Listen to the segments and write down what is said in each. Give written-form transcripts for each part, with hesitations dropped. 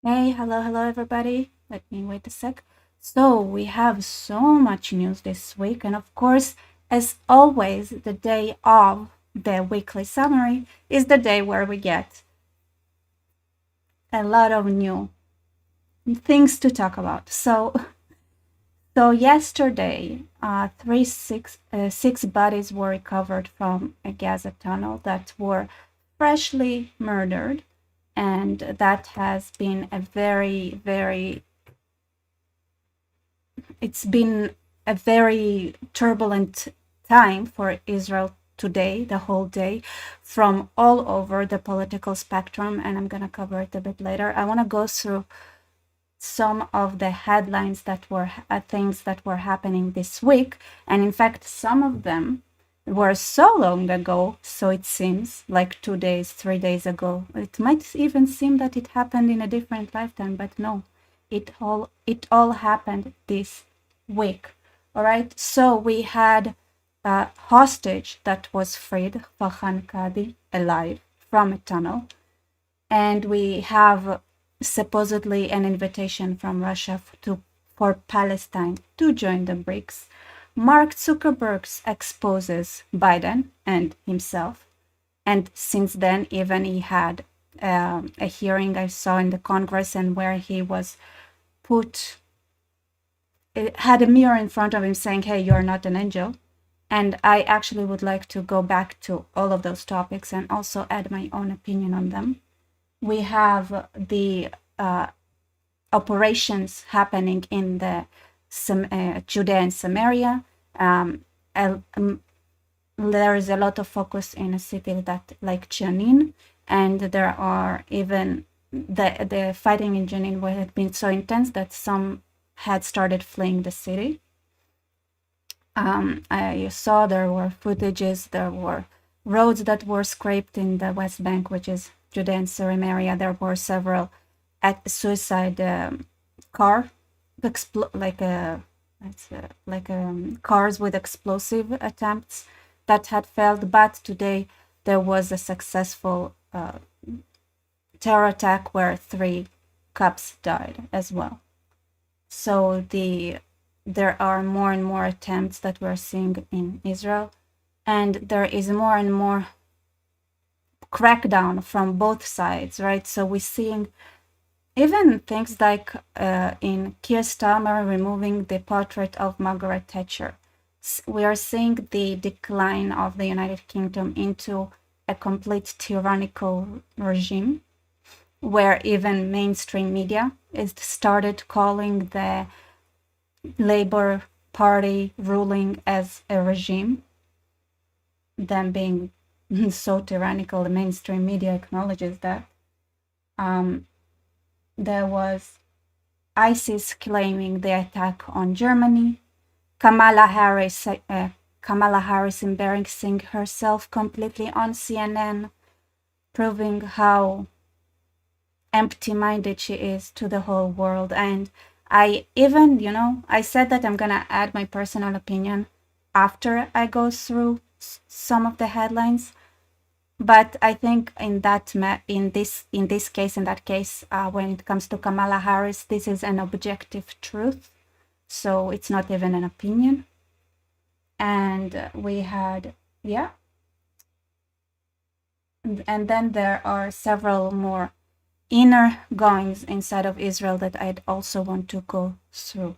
Hey, hello everybody. Let me wait a sec. So, we have so much news this week, and of course, as always, the day of the weekly summary is the day where we get a lot of new things to talk about. So yesterday, six bodies were recovered from a Gaza tunnel that were freshly murdered, and that has been a it's been a very turbulent time for Israel today, the whole day, from all over the political spectrum, and I'm going to cover it a bit later. I want to go through some of the headlines that were things that were happening this week, and in fact, some of them were so long ago, so it seems like 2 days, 3 days ago. It might even seem that it happened in a different lifetime, but no, it all happened this week. All right, so we had a hostage that was freed, Fahan Kadi, alive from a tunnel, and we have supposedly an invitation from Russia for Palestine to join the BRICS. Mark Zuckerberg exposes Biden and himself, and since then, even he had a hearing I saw in the Congress, and where he was put, it had a mirror in front of him saying, "Hey, you're not an angel." And I actually would like to go back to all of those topics and also add my own opinion on them. We have the operations happening in the Judea and Samaria. There is a lot of focus in a city that like Jenin, and there are even the fighting in Jenin had been so intense that some had started fleeing the city. I saw there were footages, there were roads that were scraped in the West Bank, which is Judea and Samaria. There were several at suicide car, cars with explosive attempts that had failed. But today there was a successful terror attack where 3 cops died as well. So there are more and more attempts that we're seeing in Israel, and there is more and more crackdown from both sides, right? So we're seeing even things like in Keir Starmer removing the portrait of Margaret Thatcher. We are seeing the decline of the United Kingdom into a complete tyrannical regime, where even mainstream media is started calling the Labour Party ruling as a regime, them being so tyrannical. The mainstream media acknowledges that. There was ISIS claiming the attack on Germany, Kamala Harris embarrassing herself completely on CNN, proving how empty-minded she is to the whole world. And I even, I said that I'm gonna add my personal opinion after I go through some of the headlines. But I think in that case, when it comes to Kamala Harris, this is an objective truth, so it's not even an opinion. And we had, yeah, and then there are several more inner goings inside of Israel that I'd also want to go through.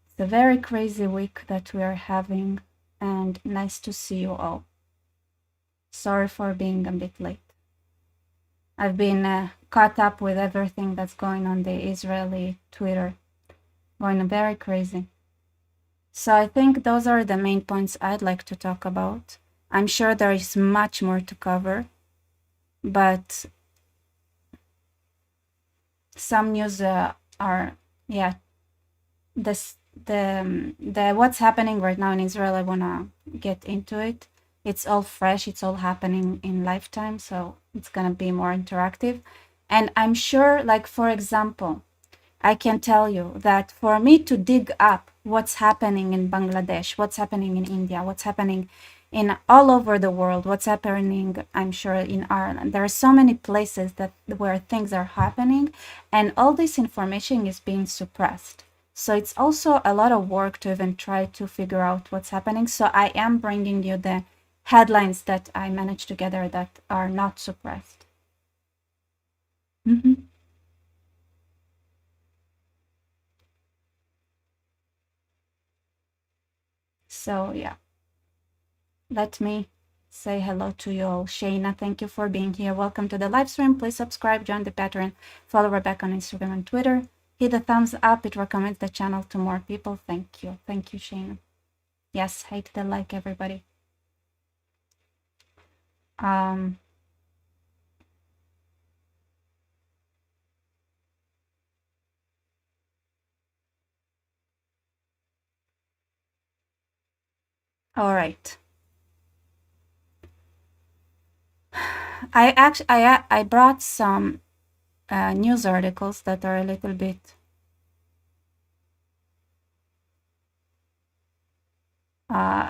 It's a very crazy week that we are having, and nice to see you all. Sorry for being a bit late. I've been caught up with everything that's going on the Israeli Twitter, going very crazy. So I think those are the main points I'd like to talk about. I'm sure there is much more to cover, but some news are, yeah, the what's happening right now in Israel. I wanna get into it. It's all fresh. It's all happening in lifetime, so it's gonna be more interactive. And I'm sure, like for example, I can tell you that for me to dig up what's happening in Bangladesh, what's happening in India, what's happening in all over the world. What's happening, I'm sure, in Ireland. There are so many places that where things are happening, and all this information is being suppressed. So it's also a lot of work to even try to figure out what's happening. So I am bringing you the headlines that I managed to gather that are not suppressed. Mm-hmm. So yeah, let me say hello to you all. Shayna, thank you for being here. Welcome to the live stream. Please subscribe, join the Patreon, follow Rebecca on Instagram and Twitter. Hit the thumbs up. It recommends the channel to more people. Thank you. Thank you, Shayna. Yes, hit the like, everybody. All right. I brought some news articles that are a little bit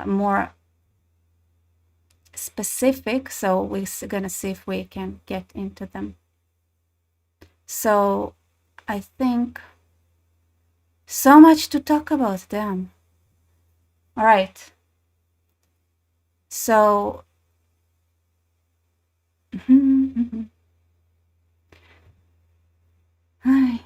more specific, so we're gonna see if we can get into them. So I think so much to talk about them. All right. So Hi.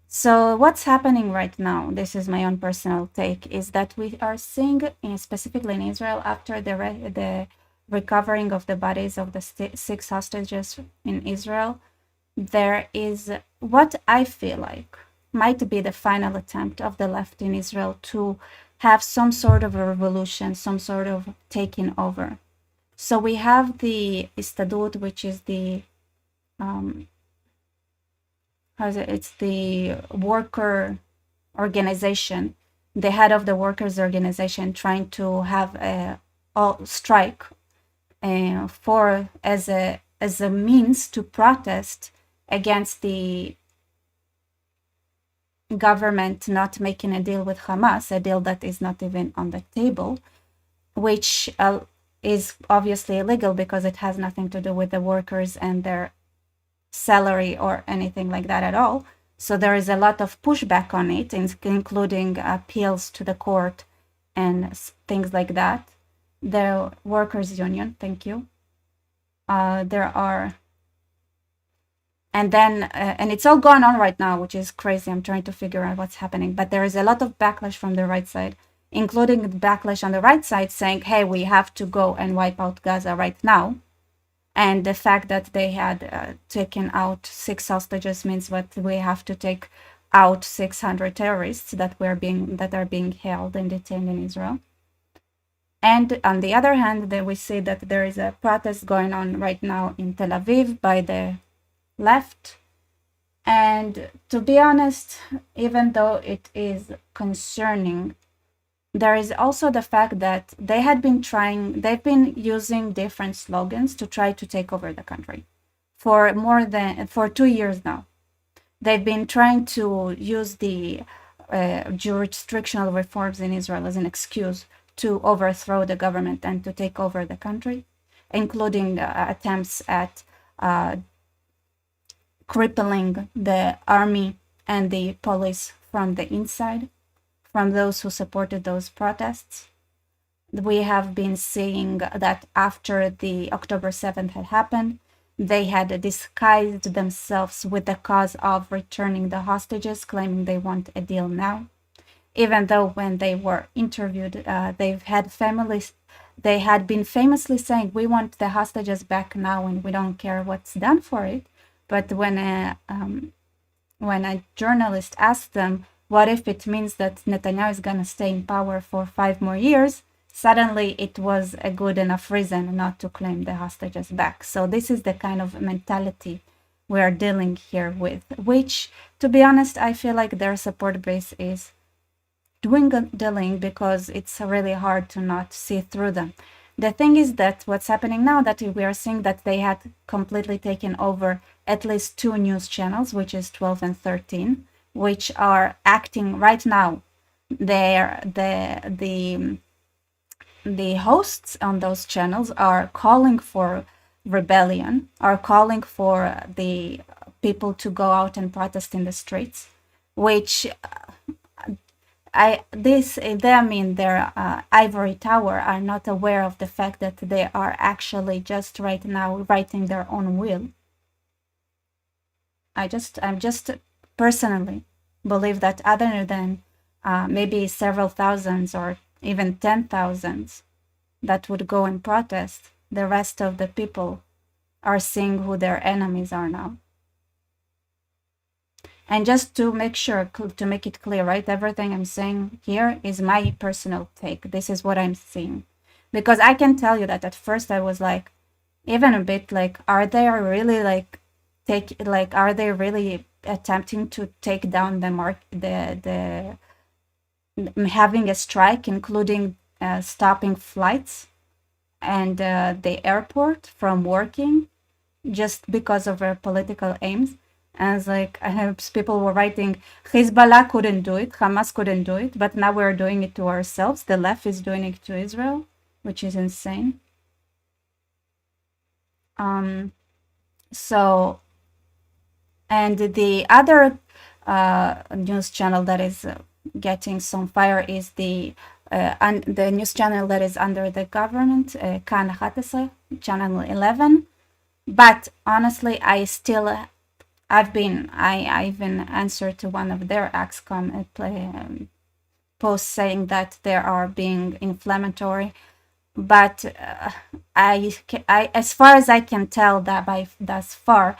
So what's happening right now, this is my own personal take, is that we are seeing, specifically in Israel, after the recovering of the bodies of the 6 hostages in Israel, there is what I feel like might be the final attempt of the left in Israel to have some sort of a revolution, some sort of taking over. So we have the Istadut, which is the it's the worker organization, the head of the workers organization, trying to have a strike for as a means to protest against the government not making a deal with Hamas, a deal that is not even on the table, which is obviously illegal because it has nothing to do with the workers and their salary or anything like that at all. So there is a lot of pushback on it, including appeals to the court and things like that. The workers' union, thank you. There are, and then, and it's all going on right now, which is crazy. I'm trying to figure out what's happening, but there is a lot of backlash from the right side, including the backlash on the right side saying, hey, we have to go and wipe out Gaza right now. And the fact that they had taken out 6 hostages means that we have to take out 600 terrorists that are being held and detained in Israel. And on the other hand, we see that there is a protest going on right now in Tel Aviv by the left. And to be honest, even though it is concerning, there is also the fact that they've been using different slogans to try to take over the country for 2 years now. They've been trying to use the jurisdictional reforms in Israel as an excuse to overthrow the government and to take over the country, including attempts at crippling the army and the police from the inside, from those who supported those protests. We have been seeing that after the October 7th had happened, they had disguised themselves with the cause of returning the hostages, claiming they want a deal now. Even though when they were interviewed, they had been famously saying, we want the hostages back now and we don't care what's done for it. But when a journalist asked them, what if it means that Netanyahu is going to stay in power for 5 more years? Suddenly it was a good enough reason not to claim the hostages back. So this is the kind of mentality we are dealing here with, which, to be honest, I feel like their support base is dwindling because it's really hard to not see through them. The thing is that what's happening now, that we are seeing that they had completely taken over at least 2 news channels, which is 12 and 13, which are acting right now. The the hosts on those channels are calling for rebellion, are calling for the people to go out and protest in the streets, which them in their ivory tower are not aware of the fact that they are actually just right now writing their own will. I'm just personally believe that other than maybe several thousands or even 10,000s that would go and protest, the rest of the people are seeing who their enemies are now. And just to make sure, to make it clear, right? Everything I'm saying here is my personal take. This is what I'm seeing. Because I can tell you that at first I was like, even a bit like, are they really like, are they really attempting to take down the having a strike, including stopping flights and the airport from working just because of their political aims? As like I have people were writing, Hezbollah couldn't do it, Hamas couldn't do it, but now we're doing it to ourselves. The left is doing it to Israel, which is insane. So, and the other news channel that is getting some fire is the news channel that is under the government, Kan 11, channel 11. But honestly, I even answered to one of their XCOM posts saying that they are being inflammatory. But I, as far as I can tell, that thus far,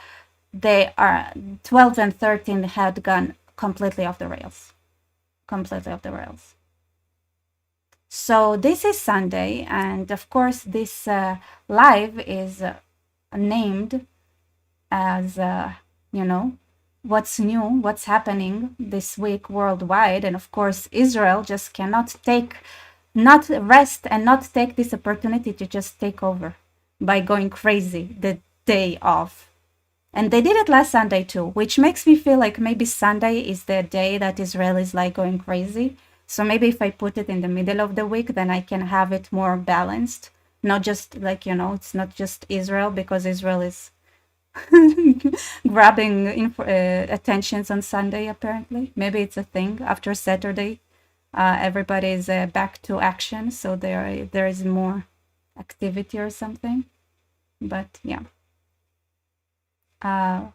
they are 12 and 13 had gone completely off the rails. Completely off the rails. So this is Sunday, and of course, this live is named as what's new, what's happening this week worldwide. And of course, Israel just cannot not rest and not take this opportunity to just take over by going crazy the day of. And they did it last Sunday too, which makes me feel like maybe Sunday is the day that Israel is like going crazy. So maybe if I put it in the middle of the week, then I can have it more balanced. Not just like, it's not just Israel, because Israel is grabbing attentions on Sunday, apparently. Maybe it's a thing. After Saturday, everybody is back to action, so there is more activity or something. But yeah. Amit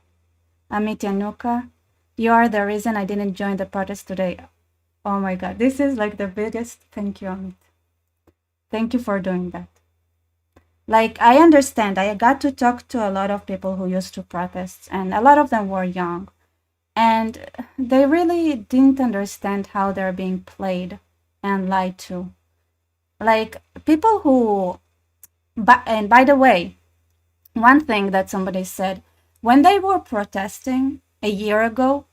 Yanuka, you are the reason I didn't join the protest today. Oh my God, this is like the biggest thank you, Amit. Thank you for doing that. Like, I understand. I got to talk to a lot of people who used to protest, and a lot of them were young. And they really didn't understand how they're being played and lied to. Like, people who... And by the way, one thing that somebody said, when they were protesting a year ago,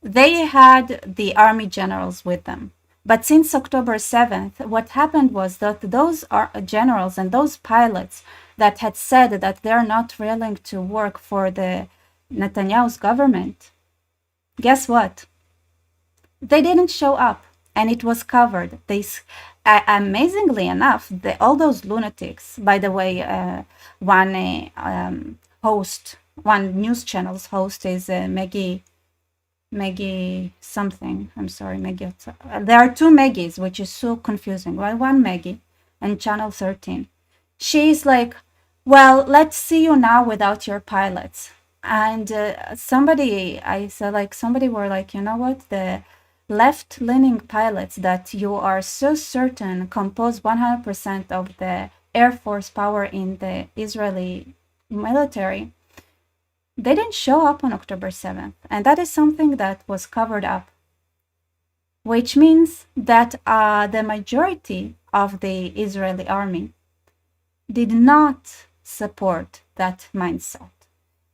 they had the army generals with them. But since October 7th, what happened was that those generals and those pilots that had said that they're not willing to work for the Netanyahu's government, guess what? They didn't show up, and it was covered. Amazingly enough, all those lunatics, by the way, one news channel's host is Maggie something. I'm sorry, Maggie. There are two Maggies, which is so confusing. Well, one Maggie and Channel 13. She's like, well, let's see you now without your pilots. And somebody were like, you know what? The left-leaning pilots that you are so certain compose 100% of the Air Force power in the Israeli military, they didn't show up on October 7th, and that is something that was covered up, which means that the majority of the Israeli army did not support that mindset.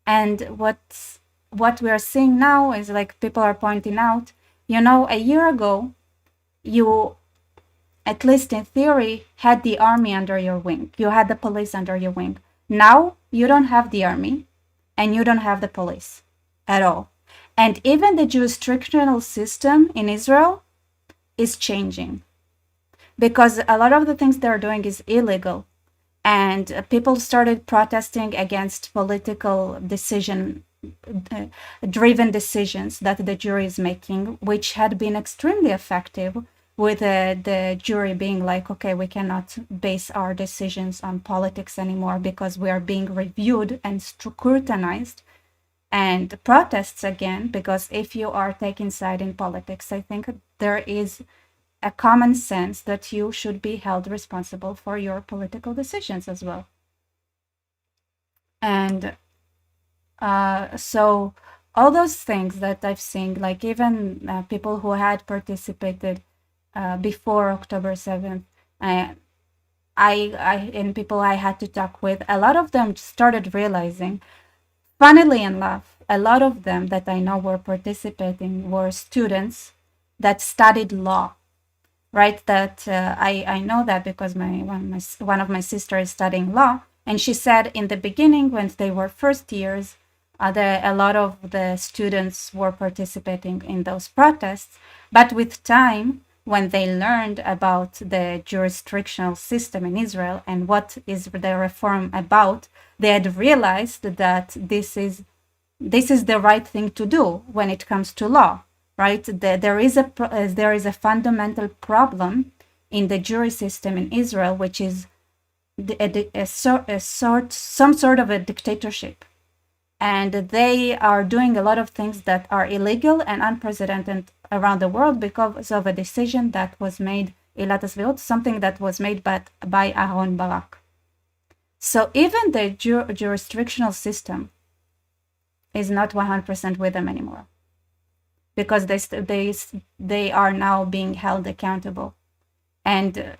And what we are seeing now is, like, people are pointing out, a year ago, you, at least in theory, had the army under your wing. You had the police under your wing. Now, you don't have the army. And you don't have the police at all. And even the jurisdictional system in Israel is changing. because a lot of the things they're doing is illegal. And people started protesting against political decision uh, driven decisions that the jury is making, which had been extremely effective, with the jury being like, okay, we cannot base our decisions on politics anymore because we are being reviewed and scrutinized. And protests again, because if you are taking side in politics, I think there is a common sense that you should be held responsible for your political decisions as well. And so all those things that I've seen, like even people who had participated before October 7th, uh, and people I had to talk with, a lot of them started realizing, funnily enough, a lot of them that I know were participating were students that studied law, right? That I know that because one of my sisters is studying law, and she said in the beginning when they were first years, a lot of the students were participating in those protests, but with time, when they learned about the jurisdictional system in Israel and what is the reform about, they had realized that this is the right thing to do when it comes to law, right? There is a fundamental problem in the jury system in Israel, which is some sort of a dictatorship, and they are doing a lot of things that are illegal and unprecedented around the world because of a decision that was made, Ilat HaSvirut, something that was made by Aaron Barak. So even the jurisdictional system is not 100% with them anymore, because they are now being held accountable. And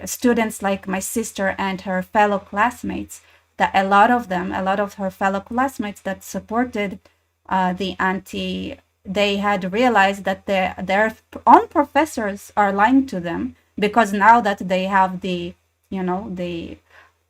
students like my sister and her fellow classmates, that a lot of her fellow classmates that supported the anti, they had realized that their own professors are lying to them, because now that they have the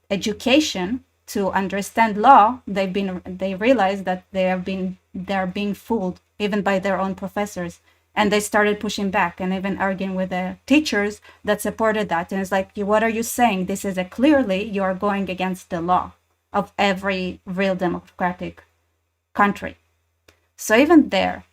education to understand law, they realize that they're being fooled even by their own professors, and they started pushing back and even arguing with the teachers that supported that. And it's like, what are you saying? This is clearly you are going against the law of every real democratic country. So even there,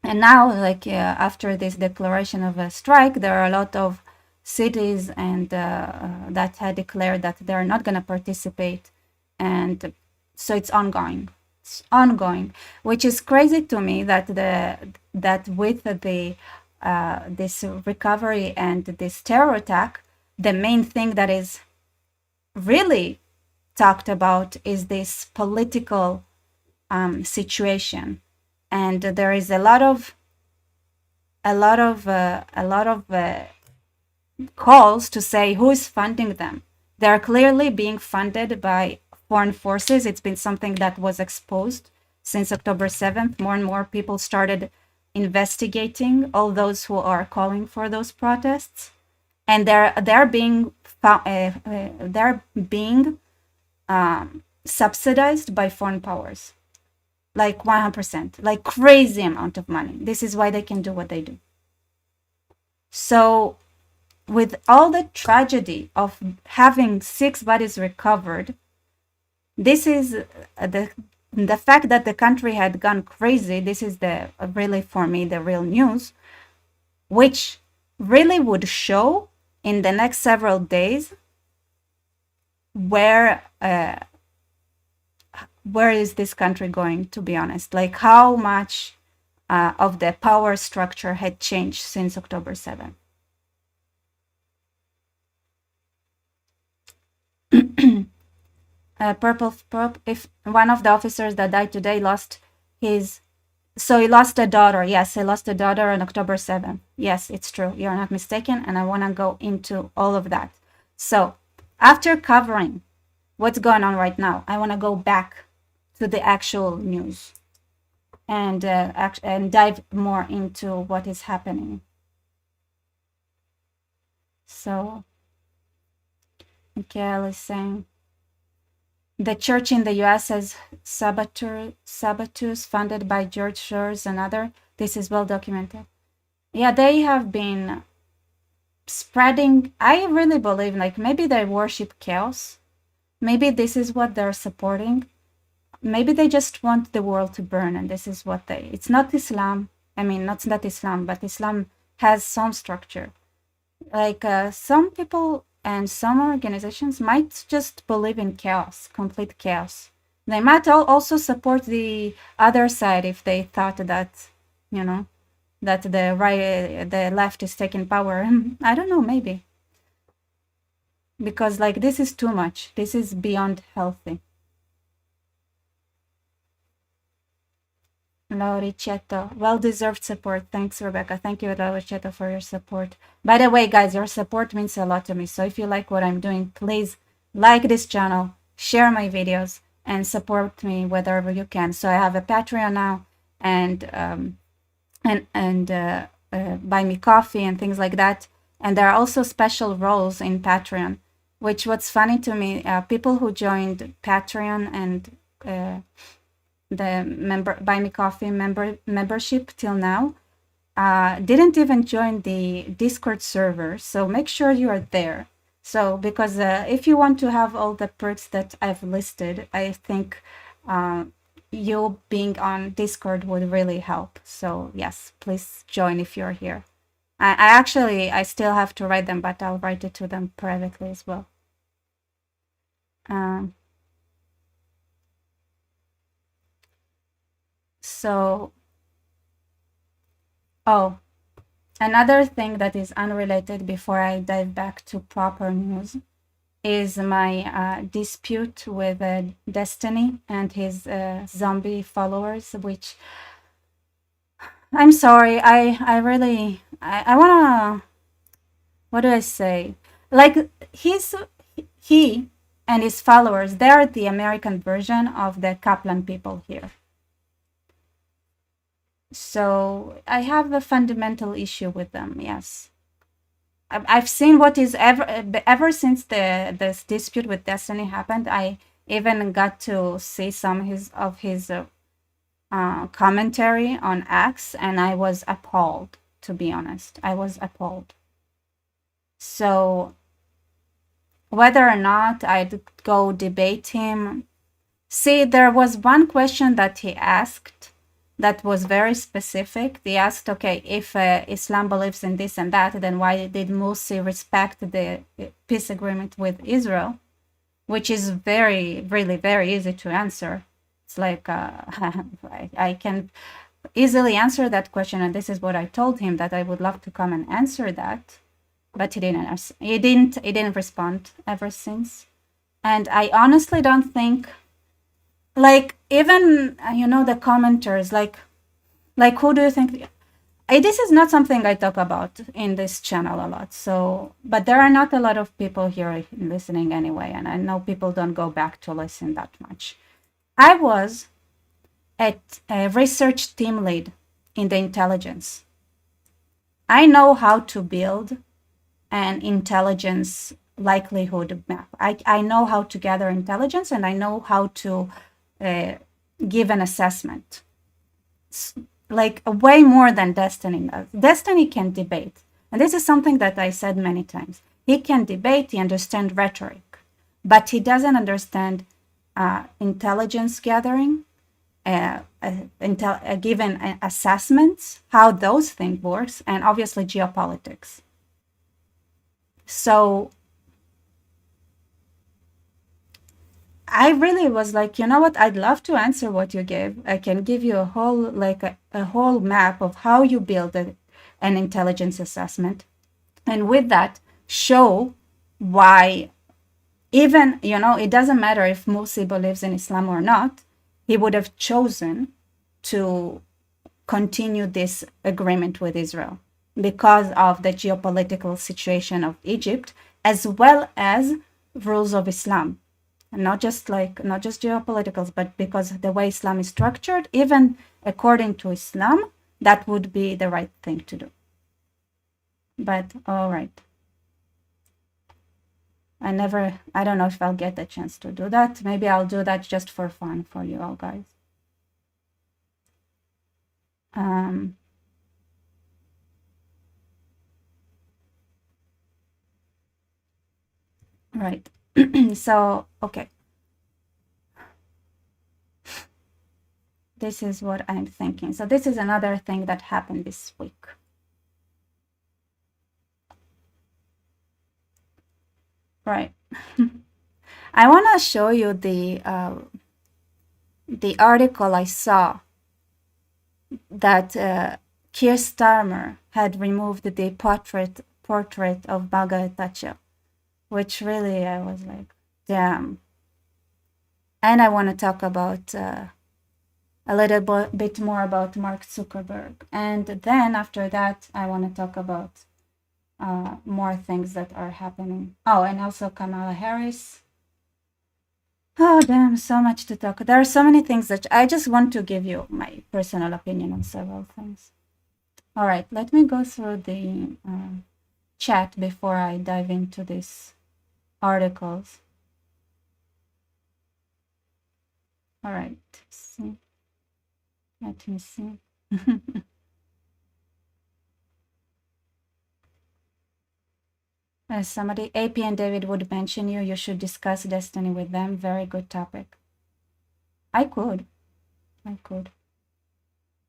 and now, like after this declaration of a strike, there are a lot of cities and that had declared that they're not going to participate, and so it's ongoing. It's ongoing, which is crazy to me that with the this recovery and this terror attack, the main thing that is really talked about is this political situation, and there is a lot of calls to say who is funding them. They are clearly being funded by foreign forces. It's been something that was exposed since October 7th. More and more people started investigating all those who are calling for those protests, and they're being subsidized by foreign powers, like 100%, like crazy amount of money. This is why they can do what they do. So with all the tragedy of having 6 bodies recovered, this is the fact that the country had gone crazy. This is really, for me, the real news, which really would show in the next several days where is this country going, to be honest, like how much of the power structure had changed since October 7th. Purple if one of the officers that died today he lost a daughter. Yes, he lost a daughter on October 7th. Yes, it's true, you're not mistaken, and I want to go into all of that. So after covering what's going on right now, I want to go back to the actual news and dive more into what is happening. So Michael is saying the church in the U.S. has saboteurs funded by George Soros and other. This is well documented. Yeah, they have been spreading. I really believe like maybe they worship chaos. Maybe this is what they're supporting. Maybe they just want the world to burn, and this is what they. It's not Islam. I mean, not Islam, but Islam has some structure. Like some people and some organizations might just believe in chaos, complete chaos. They might also support the other side if they thought that, you know, that the left is taking power. I don't know, maybe. Because like this is too much. This is beyond healthy. Lauriceto, well-deserved support. Thanks, Rebecca. Thank you, Lauriceto, for your support. By the way, guys, your support means a lot to me. So if you like what I'm doing, please like this channel, share my videos, and support me wherever you can. So I have a Patreon now, and buy me coffee and things like that. And there are also special roles in Patreon, which what's funny to me, people who joined Patreon and the buy me coffee membership till now didn't even join the Discord server. So make sure you are there. So because if you want to have all the perks that I've listed, I think you being on Discord would really help. So yes, please join if you're here. I still have to write them, but I'll write it to them privately as well. So, oh, another thing that is unrelated before I dive back to proper news is my dispute with Destiny and his zombie followers, which I'm sorry, I really, I wanna, what do I say? Like, he and his followers, they're the American version of the Kaplan people here. So I have a fundamental issue with them, yes. I've seen what is ever since this dispute with Destiny happened. I even got to see some of his commentary on X, and I was appalled. To be honest, I was appalled. So whether or not I'd go debate him, see, there was one question that he asked that was very specific. They asked, okay, if Islam believes in this and that, then why did Morsi respect the peace agreement with Israel? Which is really very easy to answer. It's like, I can easily answer that question. And this is what I told him, that I would love to come and answer that. But he didn't respond ever since. And I honestly don't think, like, even the commenters, like who do you think? This is not something I talk about in this channel a lot. So, but there are not a lot of people here listening anyway, and I know people don't go back to listen that much. I was at a research team lead in the intelligence. I know how to build an intelligence likelihood map. I know how to gather intelligence, and I know how to give an assessment. Like way more than Destiny does. Destiny can debate. And this is something that I said many times. He can debate, he understands rhetoric, but he doesn't understand intelligence gathering, given assessments, how those things works, and obviously geopolitics. So I really was like, you know what? I'd love to answer what you gave. I can give you a whole map of how you build an intelligence assessment. And with that, show why even, it doesn't matter if Morsi believes in Islam or not, he would have chosen to continue this agreement with Israel because of the geopolitical situation of Egypt, as well as rules of Islam. Not just geopoliticals, but because the way Islam is structured, even according to Islam, that would be the right thing to do. But all right. I don't know if I'll get the chance to do that. Maybe I'll do that just for fun for you all guys. Right. So, okay. This is what I'm thinking. So this is another thing that happened this week. Right. I want to show you the article I saw that Keir Starmer had removed the portrait of Margaret Thatcher, which really I was like, damn. And I want to talk about a little bit more about Mark Zuckerberg, and then after that I want to talk about more things that are happening. Oh, and also Kamala Harris. Oh, damn, so much to talk. There are so many things that I just want to give you my personal opinion on several things. All right, let me go through the chat before I dive into these articles. All right, see. Let me see. Somebody, AP and David would mention you. You should discuss destiny with them. Very good topic. I could.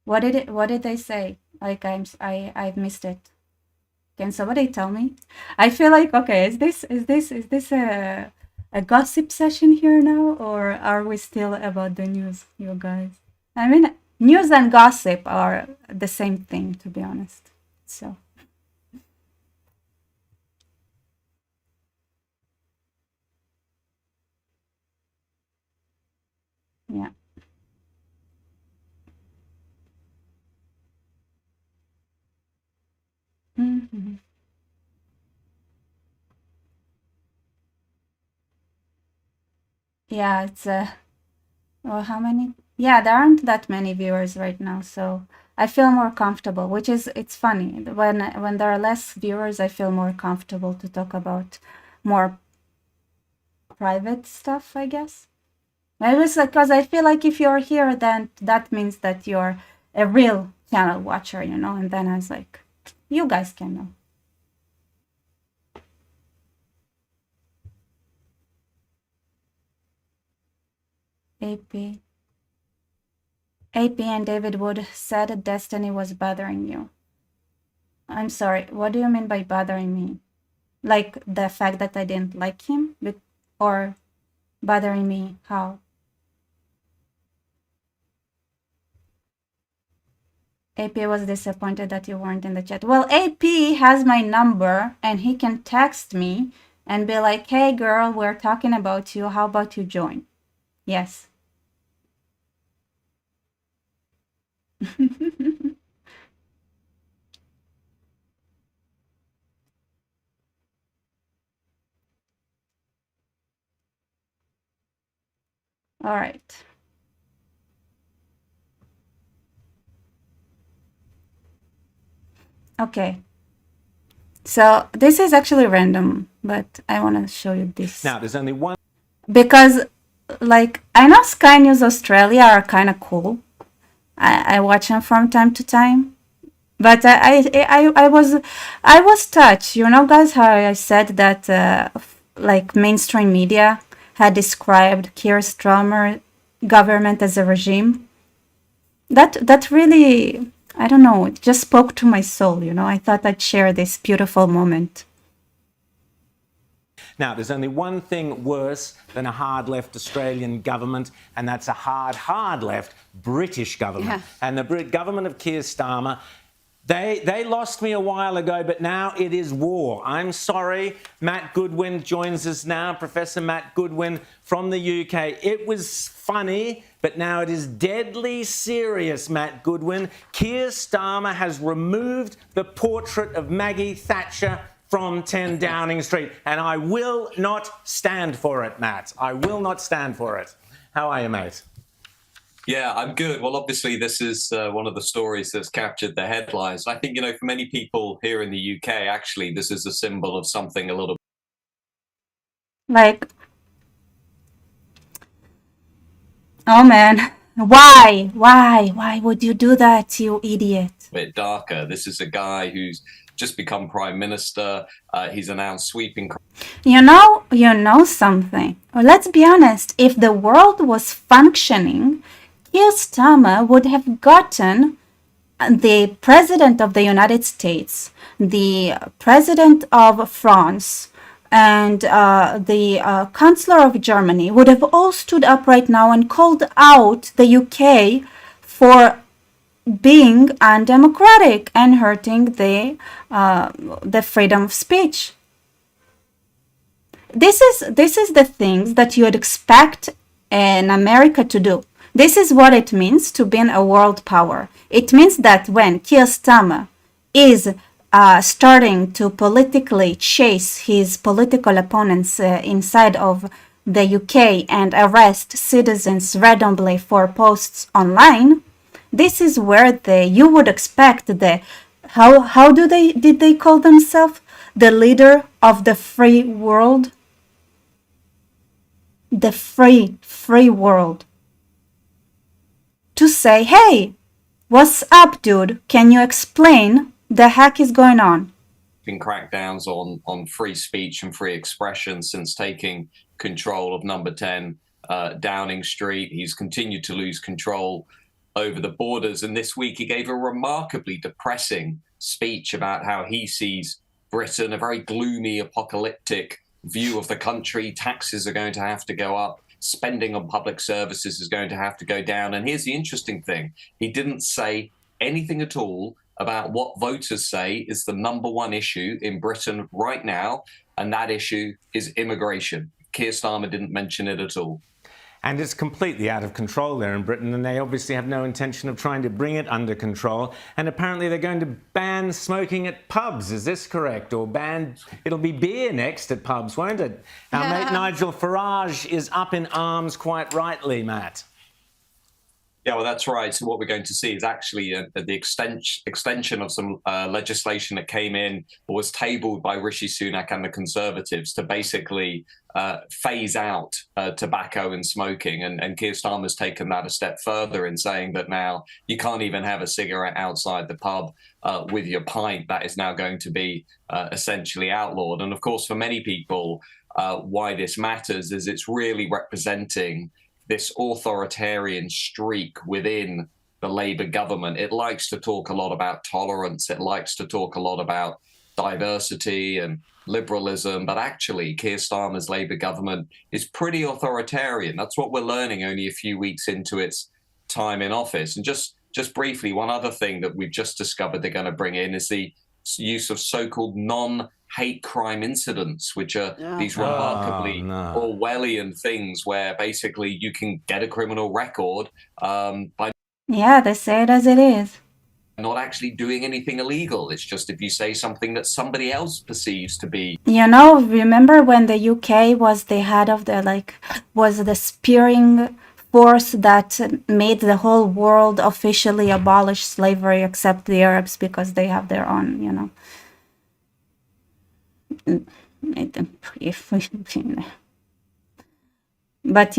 What did they say? Like I've missed it. Can somebody tell me? I feel like, okay, is this a gossip session here now, or are we still about the news, you guys? I mean, news and gossip are the same thing, to be honest. So yeah. Hmm. Yeah, it's well, how many? Yeah, there aren't that many viewers right now, so I feel more comfortable, which is it's funny. When there are less viewers, I feel more comfortable to talk about more private stuff, I guess. I was like, because I feel like if you're here, then that means that you're a real channel watcher, you know? And then I was like, you guys can know. AP. AP and David Wood said destiny was bothering you. I'm sorry, what do you mean by bothering me? Like the fact that I didn't like him? Or bothering me how? AP was disappointed that you weren't in the chat. Well, AP has my number and he can text me and be like, hey girl, we're talking about you. How about you join? Yes. All right. Okay. So this is actually random, but I want to show you this. Now, there's only one. Because, like, I know Sky News Australia are kind of cool. I watch them from time to time. But I was touched, you know, guys, how I said that like mainstream media had described Keir Starmer government as a regime. That really, I don't know, it just spoke to my soul, you know. I thought I'd share this beautiful moment. Now, there's only one thing worse than a hard left Australian government, and that's a hard left British government. Yeah. And the government of Keir Starmer, they lost me a while ago, but now it is war. I'm sorry. Matt Goodwin joins us now, Professor Matt Goodwin from the UK. It was funny, but now it is deadly serious, Matt Goodwin. Keir Starmer has removed the portrait of Maggie Thatcher from 10 Downing Street, and I will not stand for it, Matt. I will not stand for it. How are you, mate? Yeah, I'm good. Well, obviously, this is one of the stories that's captured the headlines. I think, you know, for many people here in the UK, actually, this is a symbol of something a little Like, oh man, why would you do that, you idiot? bit darker. This is a guy who's just become prime minister. He's announced sweeping. You know something. Well, let's be honest. If the world was functioning, Keir Starmer would have gotten the president of the United States, the president of France, and the Chancellor of Germany would have all stood up right now and called out the UK for being undemocratic and hurting the freedom of speech. This is the things that you would expect in America to do. This is what it means to be a world power. It means that when Keir Starmer is starting to politically chase his political opponents inside of the UK and arrest citizens randomly for posts online, this is where you would expect how did they call themselves? The leader of the free world? The free world. To say, hey, what's up, dude? Can you explain the heck is going on? Been crackdowns on free speech and free expression since taking control of number 10 Downing Street. He's continued to lose control over the borders. And this week he gave a remarkably depressing speech about how he sees Britain, a very gloomy, apocalyptic view of the country. Taxes are going to have to go up. Spending on public services is going to have to go down. And here's the interesting thing. He didn't say anything at all about what voters say is the number one issue in Britain right now, and that issue is immigration. Keir Starmer didn't mention it at all. And it's completely out of control there in Britain, and they obviously have no intention of trying to bring it under control. And apparently they're going to ban smoking at pubs. Is this correct? Or it'll be beer next at pubs, won't it? Our mate Nigel Farage is up in arms quite rightly, Matt. Yeah, well, that's right. So what we're going to see is actually the extension of some legislation that came in or was tabled by Rishi Sunak and the Conservatives to basically phase out tobacco and smoking. And Keir Starmer's taken that a step further in saying that now you can't even have a cigarette outside the pub with your pint. That is now going to be essentially outlawed. And of course, for many people, why this matters is it's really representing this authoritarian streak within the Labour government. It likes to talk a lot about tolerance. It likes to talk a lot about diversity and liberalism. But actually, Keir Starmer's Labour government is pretty authoritarian. That's what we're learning only a few weeks into its time in office. And just briefly, one other thing that we've just discovered they're going to bring in is the use of so-called non-hate crime incidents, which are these remarkably Orwellian things where basically you can get a criminal record by they say it as it is. Not actually doing anything illegal. It's just if you say something that somebody else perceives to be. Remember when the UK was the head of was the spearing force that made the whole world officially abolish slavery except the Arabs because they have their own, But,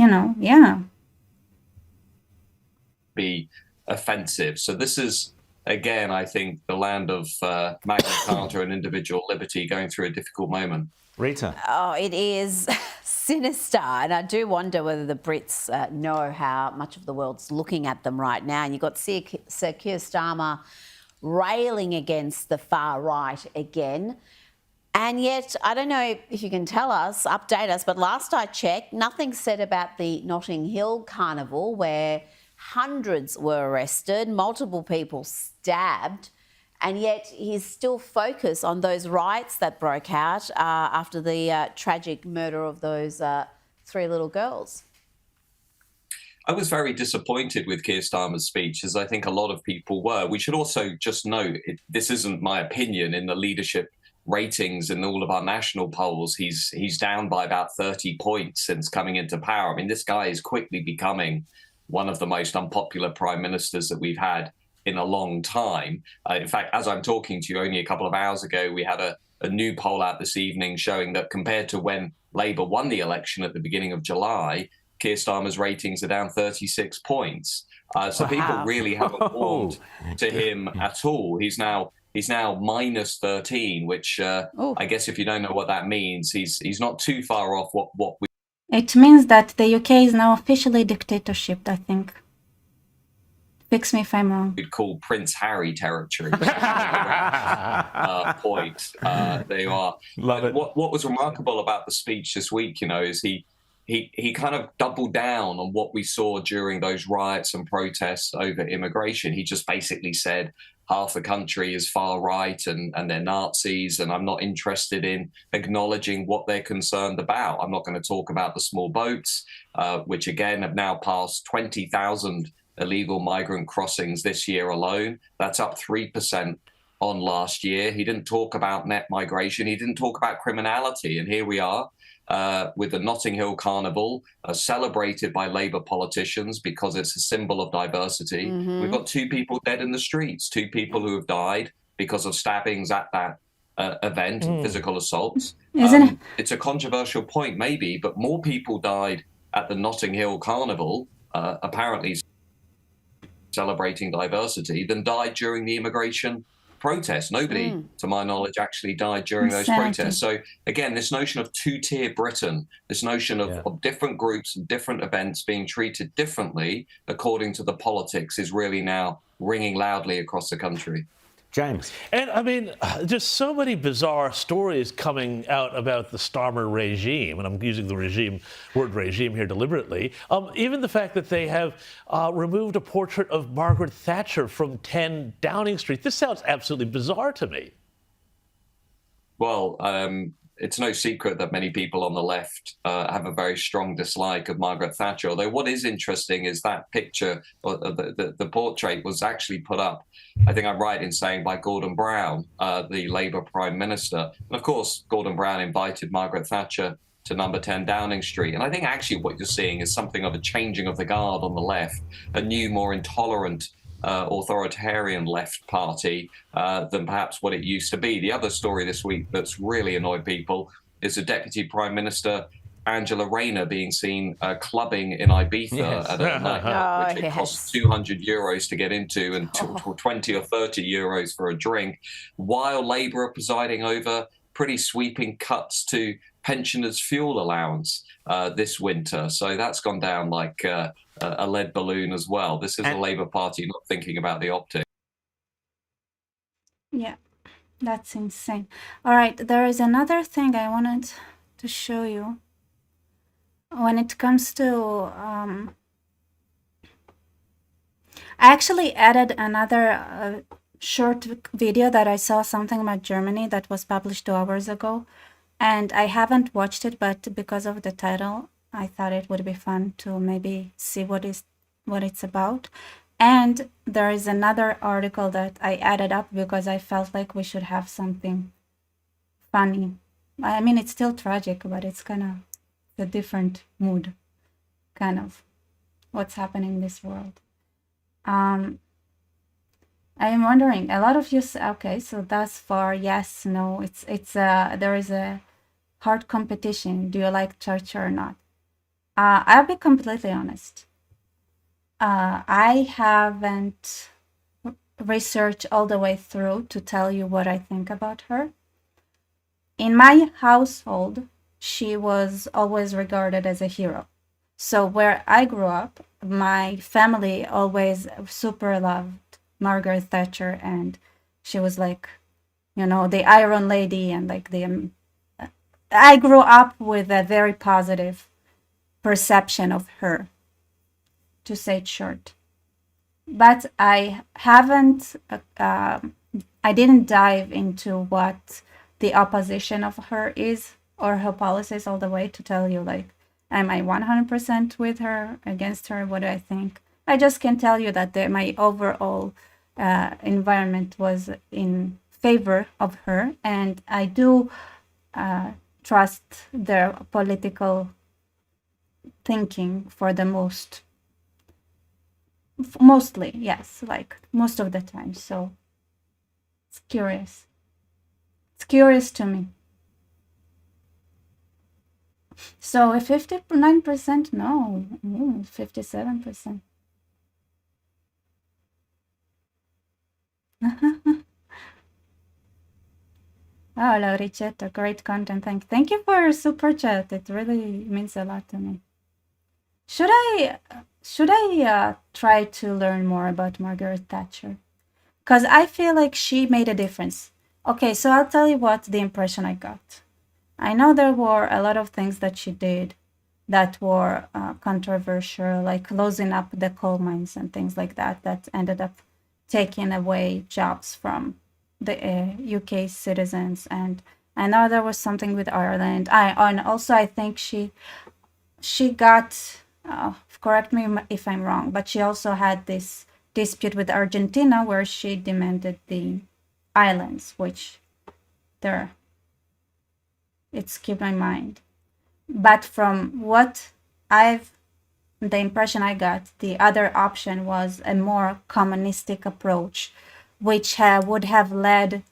be offensive. So this is, again, I think, the land of Magna Carta and individual liberty going through a difficult moment. Rita. Oh, it is sinister. And I do wonder whether the Brits know how much of the world's looking at them right now. And you've got Sir Keir Starmer railing against the far right again. And yet, I don't know if you can tell us, update us, but last I checked, nothing said about the Notting Hill Carnival where hundreds were arrested, multiple people stabbed, and yet he's still focused on those riots that broke out after the tragic murder of those 3 little girls. I was very disappointed with Keir Starmer's speech, as I think a lot of people were. We should also just note, this isn't my opinion, in the leadership ratings in all of our national polls, he's down by about 30 points since coming into power. I mean, this guy is quickly becoming one of the most unpopular prime ministers that we've had in a long time. In fact, as I'm talking to you, only a couple of hours ago, we had a new poll out this evening showing that compared to when Labour won the election at the beginning of July, Keir Starmer's ratings are down 36 points. So people really haven't warmed to him at all. He's now He's now minus 13, which I guess if you don't know what that means, he's not too far off what we It means that the UK is now officially dictatorship, I think. Fix me if I'm wrong. would call Prince Harry territory. Point. They are. Love it. What was remarkable about the speech this week, is he kind of doubled down on what we saw during those riots and protests over immigration. He just basically said half the country is far right and they're Nazis, and I'm not interested in acknowledging what they're concerned about. I'm not going to talk about the small boats, which again have now passed 20,000 illegal migrant crossings this year alone. That's up 3% on last year. He didn't talk about net migration. He didn't talk about criminality. And here we are with the Notting Hill Carnival, celebrated by Labour politicians because it's a symbol of diversity. We've got 2 people dead in the streets, 2 people who have died because of stabbings at that event, physical assaults. It's a controversial point, maybe, but more people died at the Notting Hill Carnival, apparently celebrating diversity, than died during the immigration protests. Nobody, to my knowledge, actually died during those protests. So again, this notion of 2-tier Britain, this notion of different groups and different events being treated differently according to the politics is really now ringing loudly across the country. James. And I mean, just so many bizarre stories coming out about the Starmer regime, and I'm using the word regime here deliberately. Even the fact that they have removed a portrait of Margaret Thatcher from 10 Downing Street. This sounds absolutely bizarre to me. Well, it's no secret that many people on the left have a very strong dislike of Margaret Thatcher. Although what is interesting is that picture, or the portrait, was actually put up, I think I'm right in saying, by Gordon Brown, the Labour Prime Minister. And of course, Gordon Brown invited Margaret Thatcher to number 10 Downing Street. And I think actually what you're seeing is something of a changing of the guard on the left, a new, more intolerant authoritarian left party than perhaps what it used to be. The other story this week that's really annoyed people is the Deputy Prime Minister, Angela Rayner, being seen clubbing in Ibiza at a night which it costs 200 euros to get into and 20 or 30 euros for a drink, while Labour are presiding over pretty sweeping cuts to pensioners' fuel allowance this winter. So that's gone down like a lead balloon as well. This is a Labour Party not thinking about the optics. Yeah, that's insane. All right, there is another thing I wanted to show you. When it comes to... I actually added another short video that I saw something about Germany that was published 2 hours ago. And I haven't watched it, but because of the title, I thought it would be fun to maybe see what it's about. And there is another article that I added up because I felt like we should have something funny. I mean, it's still tragic, but it's kind of a different mood, kind of what's happening in this world. I am wondering, a lot of you say, okay, so thus far, yes, no, there is a hard competition. Do you like church or not? I'll be completely honest. I haven't researched all the way through to tell you what I think about her. In my household, she was always regarded as a hero. So where I grew up, my family always super loved Margaret Thatcher, and she was like, the Iron Lady, and like I grew up with a very positive perception of her, to say it short. But I haven't, I didn't dive into what the opposition of her is or her policies all the way to tell you, like, am I 100% with her, against her, what do I think? I just can tell you that my overall environment was in favor of her, and I do trust their political thinking for the mostly, yes, like most of the time. So it's curious. It's curious to me. So 59%, no, 57%. Oh, Lauricetta, great content. Thank you for your super chat. It really means a lot to me. Should I try to learn more about Margaret Thatcher? Because I feel like she made a difference. Okay, so I'll tell you what the impression I got. I know there were a lot of things that she did that were controversial, like closing up the coal mines and things like that, that ended up taking away jobs from the UK citizens. And I know there was something with Ireland. And also I think she got, correct me if I'm wrong, but she also had this dispute with Argentina where she demanded the islands, which there, it skipped my mind. But from what the impression I got, the other option was a more communistic approach, which would have led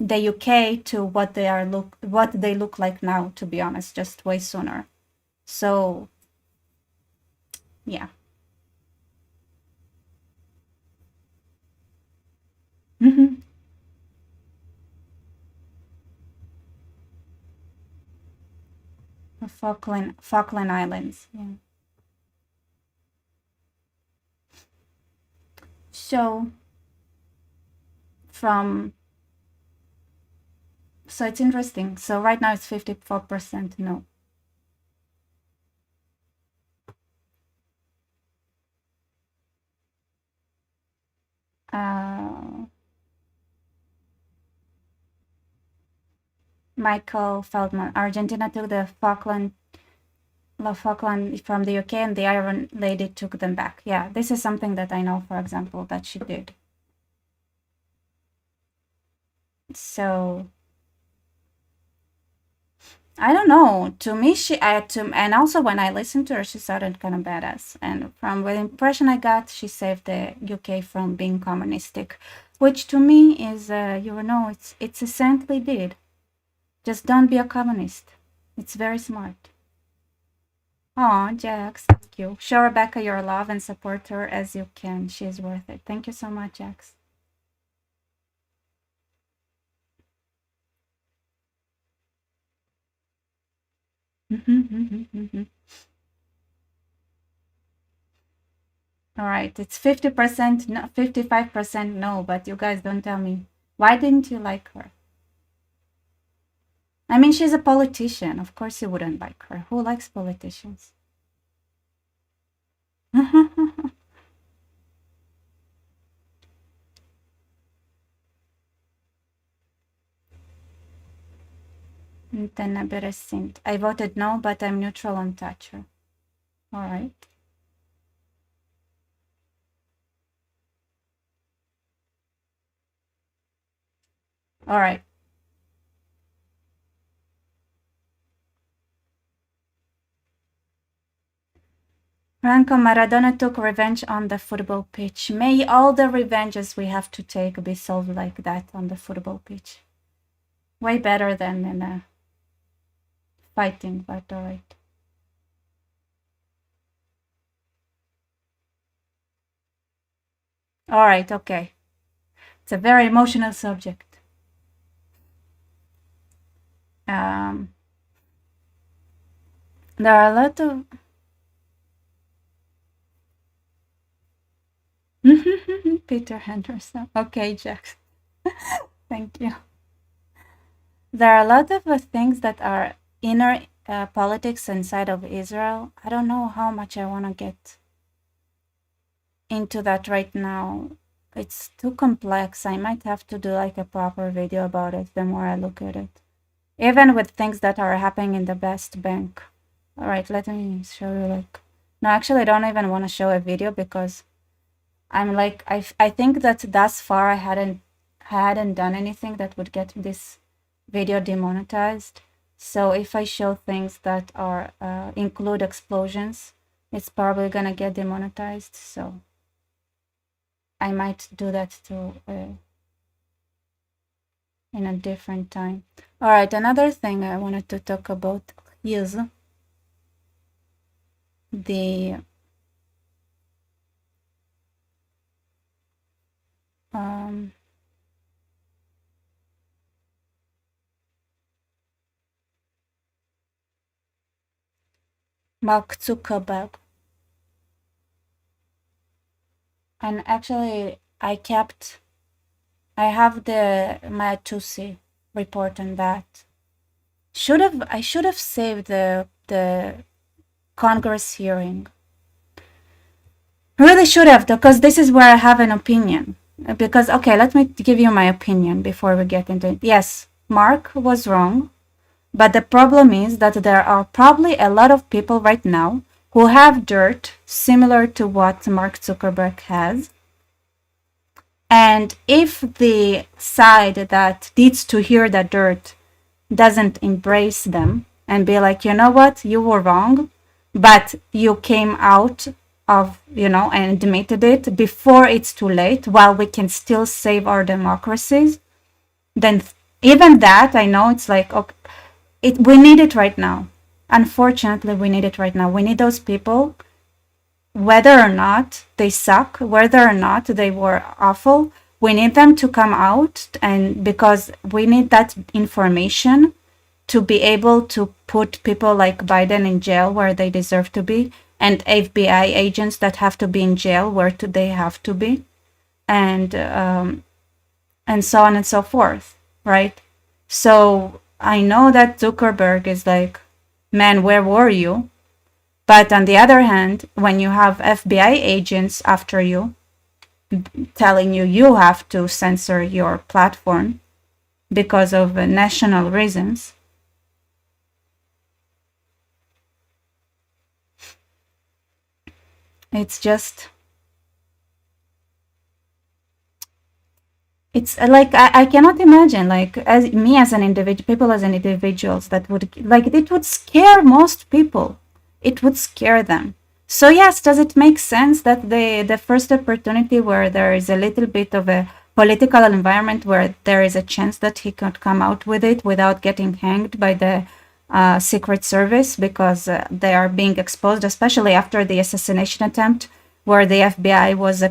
the UK to what they look like now, to be honest, just way sooner. So, yeah. The Falkland Islands. Yeah. So it's interesting. So right now it's 54% no. Michael Feldman, Argentina took the Falkland from the UK and the Iron Lady took them back. Yeah, this is something that I know, for example, that she did. So I don't know. To me, and also when I listened to her, she sounded kind of badass. And from the impression I got, she saved the UK from being communistic, which to me is, it's essentially did. Just don't be a communist. It's very smart. Oh, Jax, thank you. Show Rebecca your love and support her as you can. She's worth it. Thank you so much, Jax. All right, it's 50%, no, 55% no, but you guys don't tell me. Why didn't you like her? I mean, she's a politician. Of course you wouldn't like her. Who likes politicians? I voted no, but I'm neutral on Thatcher. All right. All right. Franco Maradona took revenge on the football pitch. May all the revenges we have to take be solved like that on the football pitch. Way better than in fighting, but all right. All right, okay. It's a very emotional subject. There are a lot of... Peter Henderson. Okay, Jackson. Thank you. There are a lot of things that are inner politics inside of Israel. I don't know how much I want to get into that right now. It's too complex. I might have to do like a proper video about it the more I look at it. Even with things that are happening in the West Bank. All right, let me show you like... No, actually, I don't even want to show a video because I'm like, I think that thus far I hadn't done anything that would get this video demonetized. So if I show things that are include explosions, it's probably gonna get demonetized. So I might do that too in a different time. All right, another thing I wanted to talk about is the Mark Zuckerberg. And actually, I have my 2C report on that. I should have saved the Congress hearing. Really should have, because this is where I have an opinion. Because, okay, let me give you my opinion before we get into it. Yes, Mark was wrong, but the problem is that there are probably a lot of people right now who have dirt similar to what Mark Zuckerberg has. And if the side that needs to hear that dirt doesn't embrace them and be like, you know what, you were wrong, but you came out of, and admitted it before it's too late, while we can still save our democracies, then even that, I know it's like, okay, we need it right now. Unfortunately, we need it right now. We need those people, whether or not they suck, whether or not they were awful, we need them to come out, and because we need that information to be able to put people like Biden in jail where they deserve to be, and FBI agents that have to be in jail where they have to be, and so on and so forth, right? So I know that Zuckerberg is like, man, where were you? But on the other hand, when you have FBI agents after you, telling you have to censor your platform because of national reasons, it's like I cannot imagine, like, as an individual, people as an individuals, that would, like, it would scare most people. It would scare them. So yes, does it make sense that the first opportunity where there is a little bit of a political environment where there is a chance that he could come out with it without getting hanged by the Secret Service, because they are being exposed, especially after the assassination attempt, where the FBI was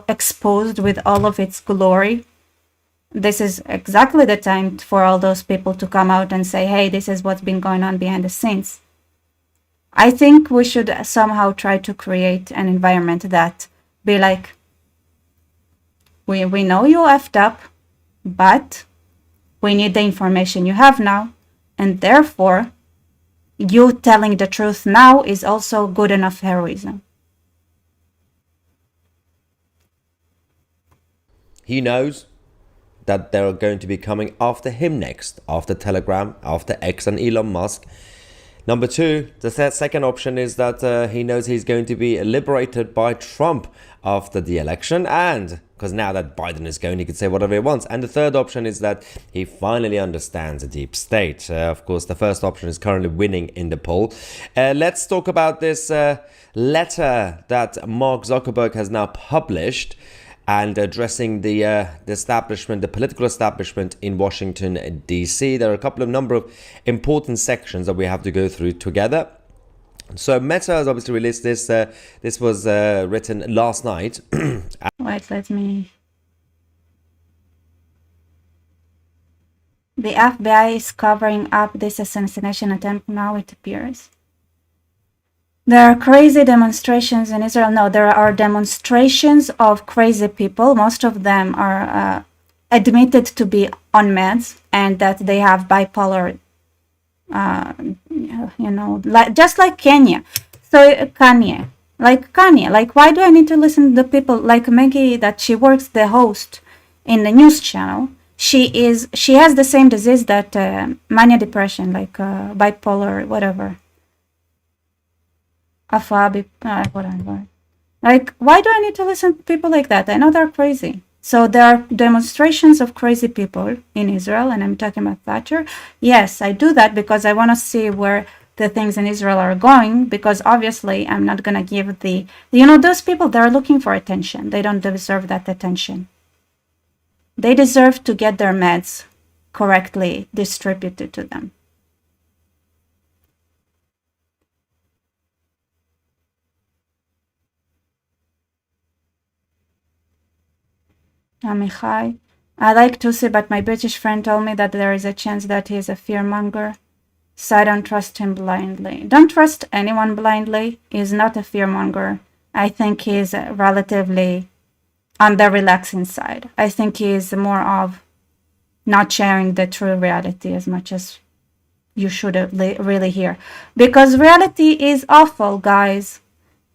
exposed with all of its glory. This is exactly the time for all those people to come out and say, hey, this is what's been going on behind the scenes. I think we should somehow try to create an environment that be like, we know you effed up, but we need the information you have now, and therefore you telling the truth now is also good enough heroism. He knows that they're going to be coming after him next, after Telegram, after X and Elon Musk. Number two, the second option is that he knows he's going to be liberated by Trump after the election, and because now that Biden is going, he can say whatever he wants. And the third option is that he finally understands the deep state. Of course, the first option is currently winning in the poll. Let's talk about this letter that Mark Zuckerberg has now published, and addressing the establishment, the political establishment in Washington, D.C. There are a number of important sections that we have to go through together. So Meta has obviously released this. This was written last night. Wait, let me... The FBI is covering up this assassination attempt now, it appears. There are crazy demonstrations in Israel. No, there are demonstrations of crazy people. Most of them are admitted to be on meds and that they have bipolar, just like Kenya. So Kanye, like why do I need to listen to the people like Maggie, that she works the host in the news channel? She has the same disease that mania depression, like bipolar, whatever. Whatever. Like, why do I need to listen to people like that? I know they're crazy. So there are demonstrations of crazy people in Israel, and I'm talking about Thatcher. Yes, I do that because I want to see where the things in Israel are going, because obviously I'm not going to give those people, they're looking for attention. They don't deserve that attention. They deserve to get their meds correctly distributed to them. I like Tusi, but my British friend told me that there is a chance that he is a fearmonger. So I don't trust him blindly. Don't trust anyone blindly. He's not a fearmonger. I think he's relatively on the relaxing side. I think he's more of not sharing the true reality as much as you should really hear. Because reality is awful, guys.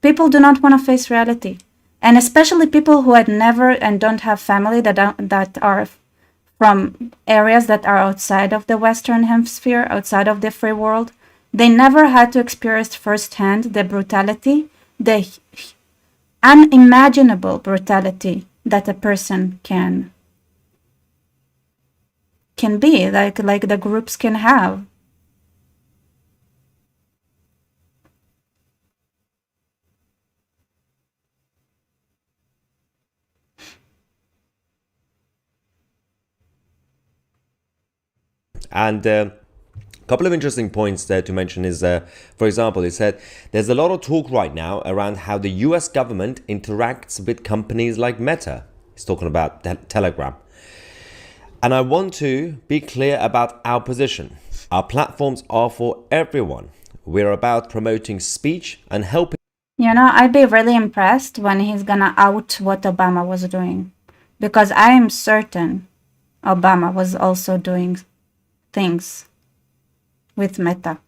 People do not want to face reality. And especially people who had never and don't have family that are from areas that are outside of the Western Hemisphere, outside of the free world. They never had to experience firsthand the brutality, the unimaginable brutality that a person can be, like the groups can have. And a couple of interesting points there to mention is, for example, he said there's a lot of talk right now around how the US government interacts with companies like Meta. He's talking about Telegram. And I want to be clear about our position. Our platforms are for everyone. We're about promoting speech and helping. You know, I'd be really impressed when he's gonna out what Obama was doing. Because I am certain Obama was also doing things with Meta.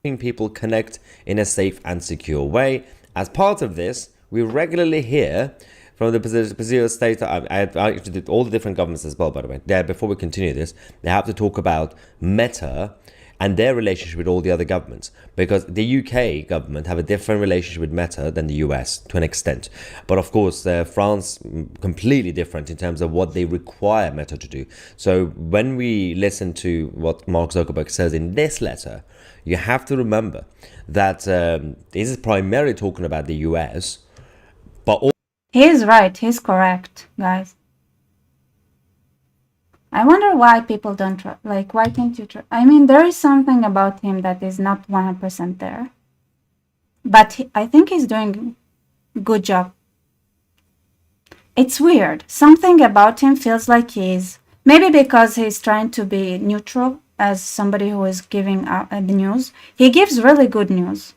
People connect in a safe and secure way. As part of this, we regularly hear from the Brazil state. I actually did all the different governments as well, by the way. There, before we continue this, they have to talk about Meta and their relationship with all the other governments, because the UK government have a different relationship with Meta than the US to an extent. But of course, France completely different in terms of what they require Meta to do. So when we listen to what Mark Zuckerberg says in this letter, you have to remember that this is primarily talking about the US, but He's right, he's correct, guys. I wonder why people don't trust, like, why can't you trust? I mean, there is something about him that is not 100% there. But I think he's doing a good job. It's weird. Something about him feels like maybe because he's trying to be neutral as somebody who is giving out the news. He gives really good news.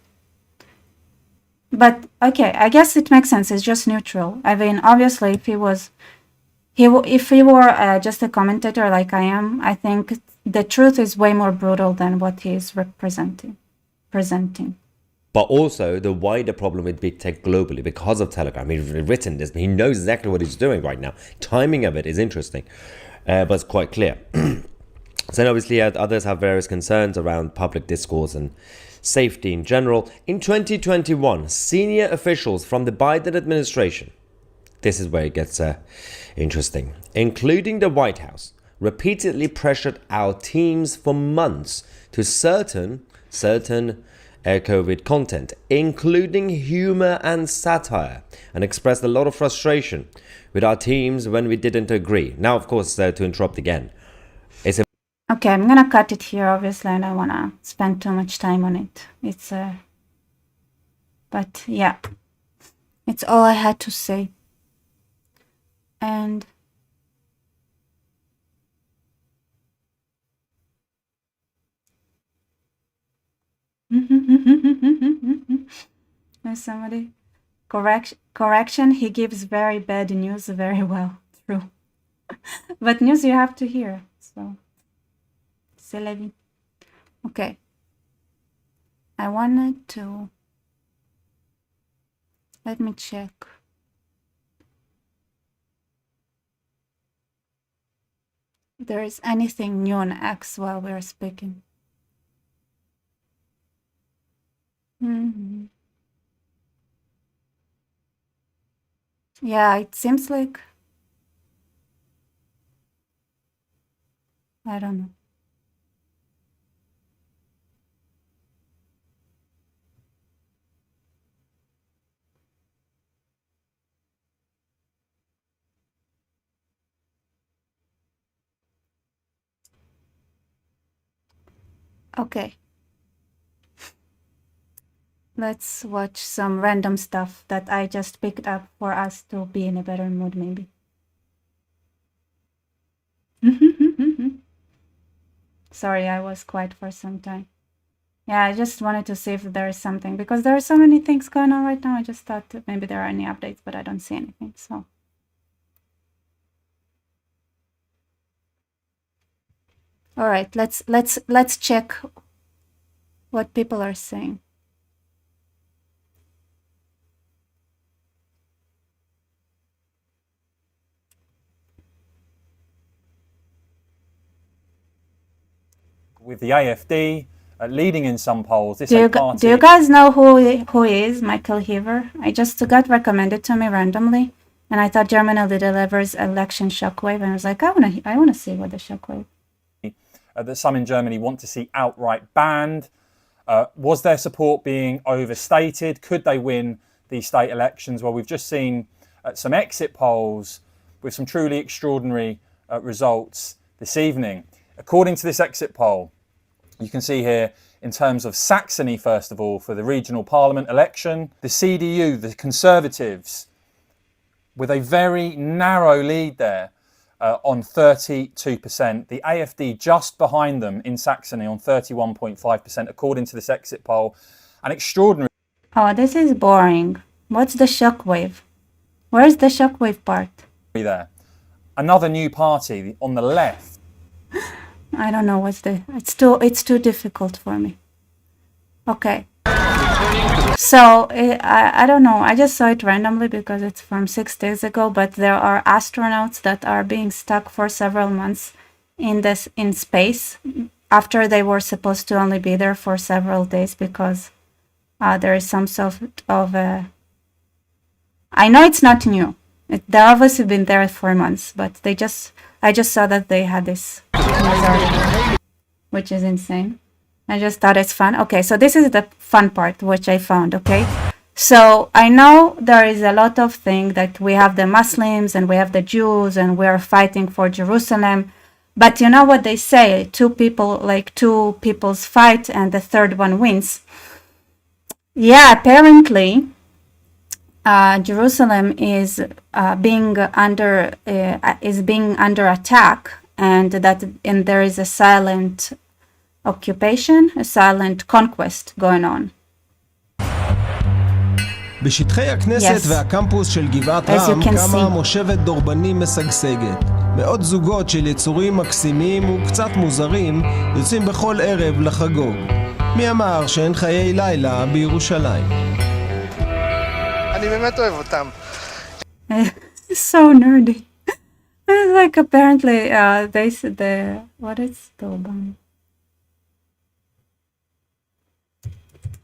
But, okay, I guess it makes sense. It's just neutral. I mean, obviously, if he were just a commentator like I am, I think the truth is way more brutal than what he is presenting. But also the wider problem with big tech globally because of Telegram. He's written this. He knows exactly what he's doing right now. Timing of it is interesting, but it's quite clear. So obviously others have various concerns around public discourse and safety in general. In 2021, senior officials from the Biden administration, this is where it gets interesting, including the White House, repeatedly pressured our teams for months to certain COVID content, including humor and satire, and expressed a lot of frustration with our teams when we didn't agree. Now, of course, to interrupt again, okay, I'm gonna cut it here, obviously, and I don't wanna spend too much time on it. But yeah, it's all I had to say. And there's somebody. Correction, he gives very bad news very well. True. But news you have to hear, so c'est la vie. Okay. I wanted to... Let me check. If there is anything new on X while we're speaking. Yeah, it seems like... I don't know. Okay. Let's watch some random stuff that I just picked up for us to be in a better mood, maybe. Sorry, I was quiet for some time. Yeah, I just wanted to see if there is something, because there are so many things going on right now. I just thought that maybe there are any updates, but I don't see anything. So, all right, let's check what people are saying. With the AFD leading in some polls. Do you guys know who he is, Michael Heaver? I just got recommended to me randomly, and I thought Germany delivers election shockwave, and I was like, I wanna see what the shockwave. That some in Germany want to see outright banned. Was their support being overstated? Could they win these state elections? Well, we've just seen some exit polls with some truly extraordinary results this evening. According to this exit poll, you can see here, in terms of Saxony, first of all, for the regional parliament election, the CDU, the Conservatives, with a very narrow lead there on 32%. The AFD just behind them in Saxony on 31.5%, according to this exit poll. An extraordinary... Oh, this is boring. What's the shockwave? Where's the shockwave part? There. Another new party on the left. I don't know what's it's too difficult for me. Okay. So I don't know. I just saw it randomly because it's from 6 days ago, but there are astronauts that are being stuck for several months in space after they were supposed to only be there for several days because there is some sort of I know it's not new. They've obviously been there for months, but I just saw that they had this news article, which is insane. I just thought it's fun. Okay, so this is the fun part, which I found, okay? So I know there is a lot of things that we have the Muslims and we have the Jews and we're fighting for Jerusalem. But you know what they say, two people's fight and the third one wins. Yeah, apparently Jerusalem is being under attack, and there is a silent occupation, a silent conquest going on. בשטחי הכנסת והקמפוס של גבעת רם קמה מושבת דורבנים משגשגת. מאות זוגות של יצורים מקסימים וקצת מוזרים יוצאים בכל ערב לחגוג. מי אמר שאין חיי לילה בירושלים? אני באמת אוהב אותם. So nerdy. Like apparently they said what is Dorban?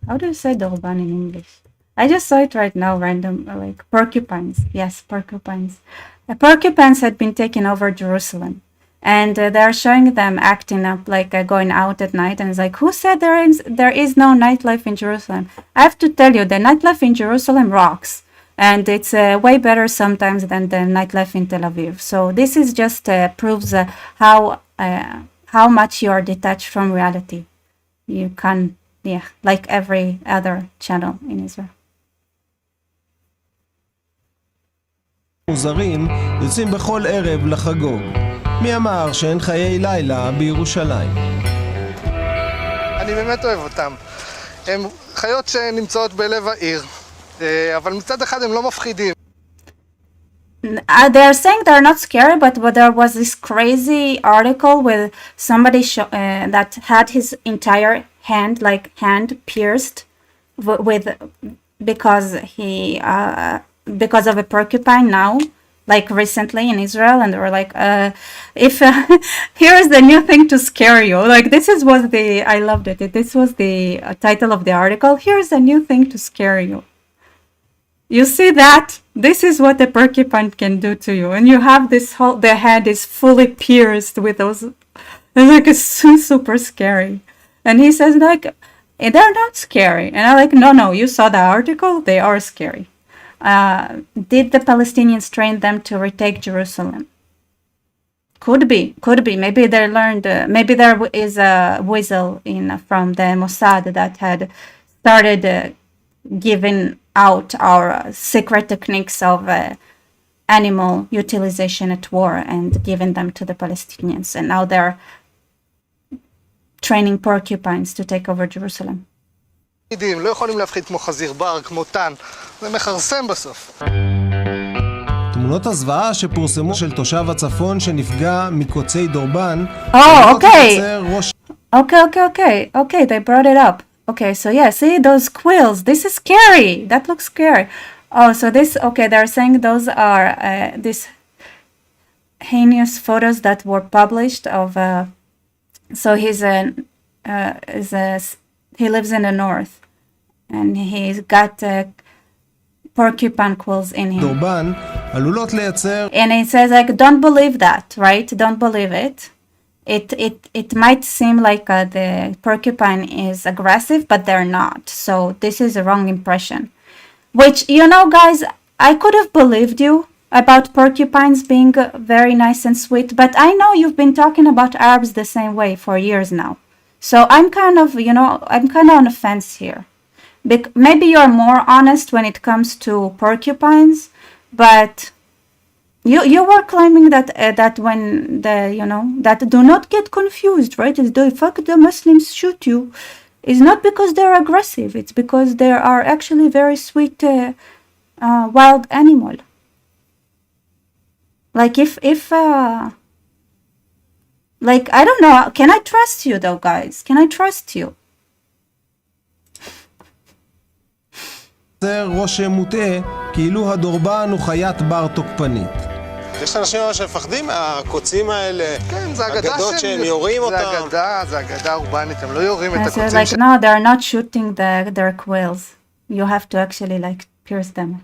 How do you say Dorban in English? I just saw it right now, random, like porcupines. Yes, porcupines. Porcupines had been taking over Jerusalem. And they're showing them acting up, like going out at night. And it's like, who said there is no nightlife in Jerusalem? I have to tell you, the nightlife in Jerusalem rocks. And it's way better sometimes than the nightlife in Tel Aviv. So this is just proves how much you are detached from reality. You can, yeah, like every other channel in Israel. מוזרים יוצאים בכל ערב לחגוג. מי אמר שאין חיי לילה בירושלים? אני באמת אוהב אותם. הם חיות שנמצאות בלב העיר, אבל מצד אחד הם לא מפחידים. They're saying they're not scary, but there was this crazy article with somebody that had his entire hand pierced because of a porcupine now, like recently in Israel, and they were like, here's the new thing to scare you. Like I loved it. This was the title of the article. Here's a new thing to scare you. You see that? This is what a porcupine can do to you. And you have the head is fully pierced with those, it's super scary. And he says like, they're not scary. And I'm like, no, you saw the article? They are scary. Did the Palestinians train them to retake Jerusalem? Could be. Maybe they learned. Maybe there is a weasel from the Mossad that had started giving out our secret techniques of animal utilization at war and giving them to the Palestinians, and now they're training porcupines to take over Jerusalem. לא יכולים להפחיד כמו חזיר בר, כמו טן. זה מכרסם בסוף. תמונות הזוועה שפורסמו של תושב הצפון שנפגע מקוצי דורבן. Okay, they brought it up. Okay, so yeah, see those quills. This is scary. That looks scary. Oh, so they're saying those are these heinous photos that were published of, so he lives in the north, and he's got porcupine quills in him. דורבן עלולות לייצר. And it says like, don't believe that, right? Don't believe it. It might seem like the porcupine is aggressive, but they're not. So this is a wrong impression. Which, you know, guys, I could have believed you about porcupines being very nice and sweet, but I know you've been talking about Arabs the same way for years now. So I'm kind of on the fence here. Maybe you're more honest when it comes to porcupines, but you were claiming that when that do not get confused, right? It's the fact the Muslims shoot you is not because they're aggressive. It's because they are actually very sweet wild animal. Like if like I don't know, can I trust you though, guys? Can I trust you? זה רושם מוטעה כאילו הדורבן הוא חיית בר תוקפנית. יש אנשים שמפחדים מהקוצים האלה, אגדות שהם יורים אותם. זה אגדה אורבנית, הם לא יורים את הקוצים like, no, they're not shooting their quills. You have to actually like pierce them.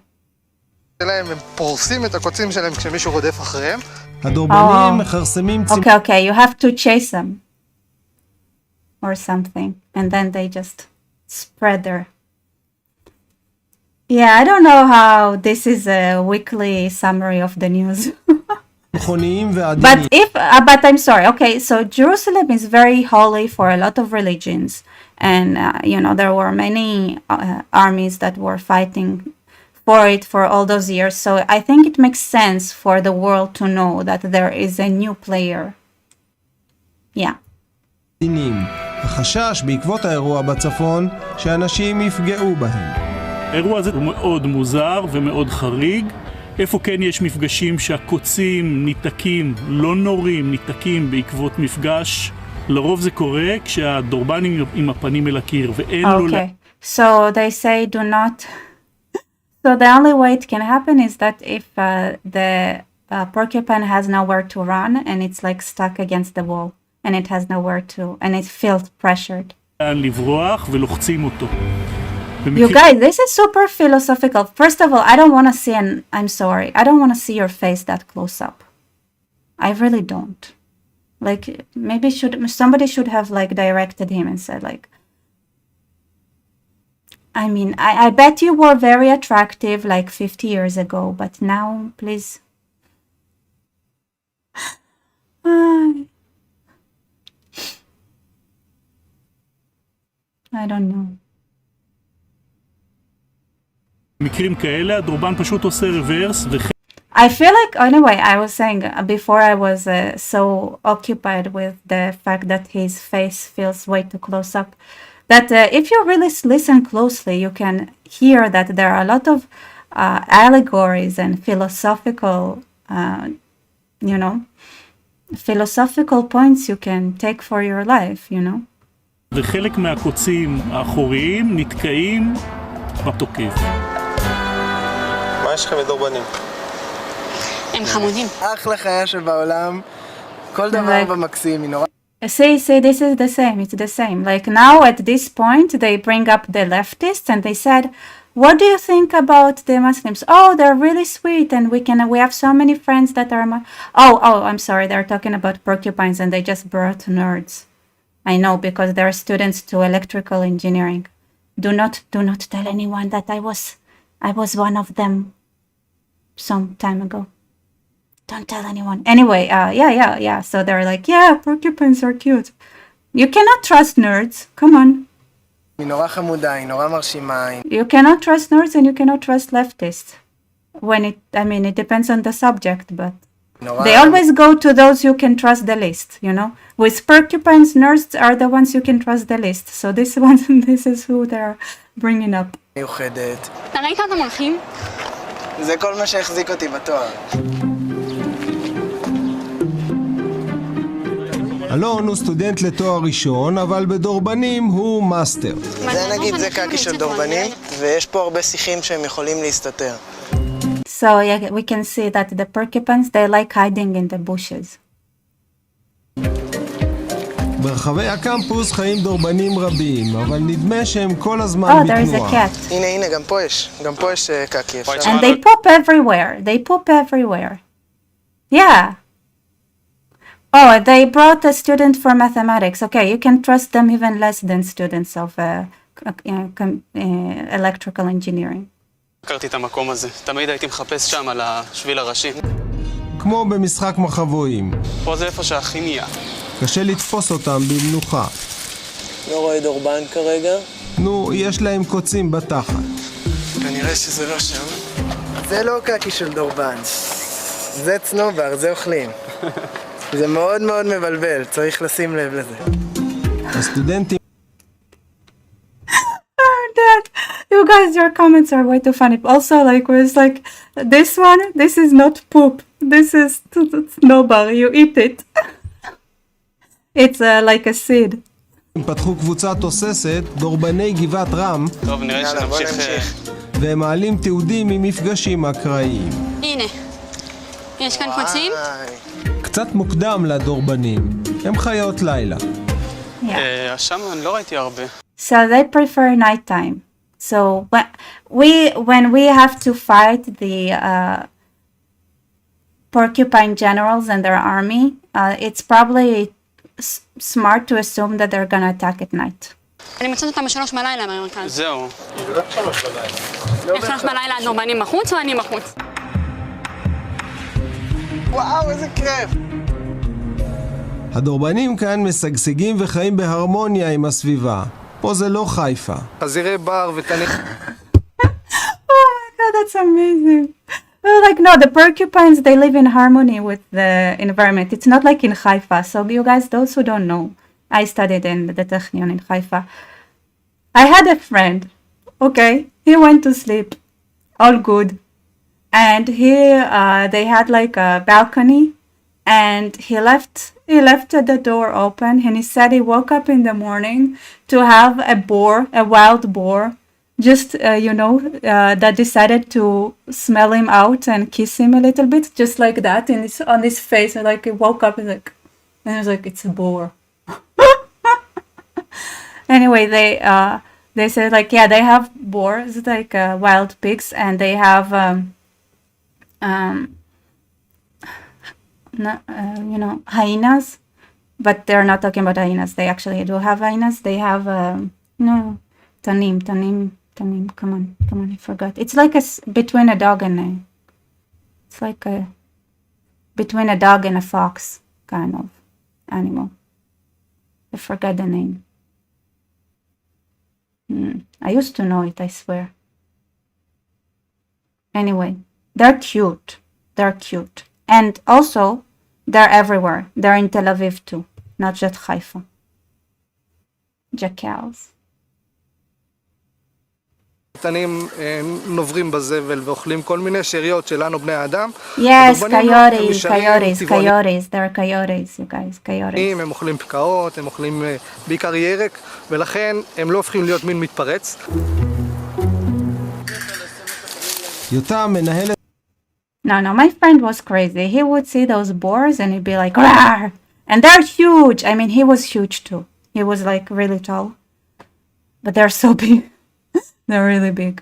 הם פורסים את הקוצים שלהם כשמישהו רודף אחריהם. הדורבנים מכרסמים Okay, you have to chase them. Or something. And then they just spread their... Yeah, I don't know how this is a weekly summary of the news. But I'm sorry. Okay, so Jerusalem is very holy for a lot of religions. And, there were many armies that were fighting for it for all those years. So I think it makes sense for the world to know that there is a new player. Yeah. החשש בעקבות האירוע בצפון שאנשים יפגעו בהם. האירוע הזה הוא מאוד מוזר ומאוד חריג. איפה כן יש מפגשים שהקוצים ניתקים, לא נורים, ניתקים בעקבות מפגש. לרוב זה קורה כשהדורבן עם הפנים אל הקיר ואין לו... Okay, so they say do not... So the only way it can happen is that if the porcupine has nowhere to run and it's like stuck against the wall and it has nowhere to... and it feels pressured. לברוח ולוחצים אותו. You guys, this is super philosophical. First of all, I don't want to see I'm sorry. I don't want to see your face that close up. I really don't. Like, maybe somebody should have like directed him and said like, I mean, I bet you were very attractive like 50 years ago, but now, please. I don't know. מקרים כאלה, הדורבן פשוט עושה רוורס I feel like, anyway, I was saying before I was so occupied with the fact that his face feels way too close up, that if you really listen closely, you can hear that there are a lot of allegories and philosophical, philosophical points you can take for your life, וחלק מהקוצים האחוריים נתקעים בתוקף. מה יש לכם מדורבנים? הם חמודים. אחלה חיה שבעולם, כל דבר במקסים, היא נורא... See, this is the same, it's the same. Like now at this point, they bring up the leftists and they said, what do you think about the Muslims? Oh, they're really sweet and we have so many friends that are... I'm sorry, they're talking about porcupines and they just brought nerds. I know, because they're students to electrical engineering. Do not tell anyone that I was one of them some time ago. Don't tell anyone. Anyway, yeah. So they're like, yeah, porcupines are cute. You cannot trust nerds. Come on. היא נורא חמודה, היא נורא מרשימה. You cannot trust nerds and you cannot trust leftists. It depends on the subject, but They always go to those you can trust the least, you know. With porcupines, nerds are the ones you can trust the least. So this is who they're bringing up. מיוחדת. אתה ראית אותם הולכים? זה כל מה שהחזיק אותי בתואר. אלון הוא סטודנט לתואר ראשון, אבל בדורבנים הוא מאסטר. זה נגיד, זה קקי של דורבנים, ויש פה הרבה שיחים שהם יכולים להסתתר. So yeah, we can see that the porcupines, they like hiding in the bushes. ברחבי הקמפוס חיים דורבנים רבים, אבל נדמה שהם כל הזמן Oh, there is a בתנועה. cat. הנה, גם פה יש קקי. And they poop everywhere. They poop everywhere. Yeah. Oh, they brought a student for mathematics. Okay, you can trust them even less than students of electrical engineering. הכרתי את המקום הזה. תמיד הייתי מחפש שם על השביל הראשי. כמו במשחק מחבואים. פה זה איפה שהכימיה. קשה לתפוס אותם במנוחה. לא רואה דורבן כרגע. נו, יש להם קוצים בתחת. כנראה שזה לא שם. זה לא קקי של דורבן. זה צנובר, זה אוכלים. זה מאוד מאוד מבלבל, צריך לשים לב לזה. הסטודנטים You guys, your comments are way too funny. Also, like, was like, this is not poop. This is snowball. You eat it. It's like a seed. פתחו קבוצה תוססת, דורבני גבעת רם. טוב, נראה שנמשיך. והם מעלים תיעודים ממפגשים אקראיים. הנה, יש כאן קוצים? קצת מוקדם לדורבנים. הם חיות לילה. שם אני לא ראיתי הרבה. So they prefer nighttime. So when we have to fight the porcupine generals and their army, it's probably smart to assume that they're gonna attack at night. אני מוצאת אותם ב3 בלילה במרכז. זהו. איך 3 בלילה הדורבנים בחוץ או אני בחוץ? וואו, איזה כיף! הדורבנים כאן משגשגים וחיים בהרמוניה עם הסביבה. פה זה לא חיפה. חזירי בר ותניק. Oh my god, that's amazing. Like, no, the porcupines, they live in harmony with the environment. It's not like in Haifa. So you guys, those who don't know, I studied in the Technion in Haifa. I had a friend, okay? He went to sleep, all good. And they had like a balcony, and he left the door open, and he said he woke up in the morning to have a wild boar, just, that decided to smell him out and kiss him a little bit, just like that, on his face. And like he woke up and he was like, it's a boar. Anyway, they said like, yeah, they have boars, like wild pigs, and they have, hyenas, but they're not talking about hyenas. They actually do have hyenas. They have, tanim, come on, I forgot. It's like between a dog and between a dog and a fox kind of animal. I forgot the name. I used to know it, I swear. Anyway, they're cute. And also, they're everywhere. They're in Tel Aviv too, not just Haifa. Jackals. קטנים נוברים בזבל ואוכלים כל מיני שאריות שלנו בני האדם. Yes, coyotes. They're coyotes, you guys, coyotes. הם אוכלים פקעות, הם אוכלים בעיקר ירק, ולכן הם לא הופכים להיות מין מתפרץ. יותם מנהלת No, my friend was crazy. He would see those boars and he'd be like, rawr! And they're huge. I mean, he was huge too. He was like really tall. But they're so big. They're really big.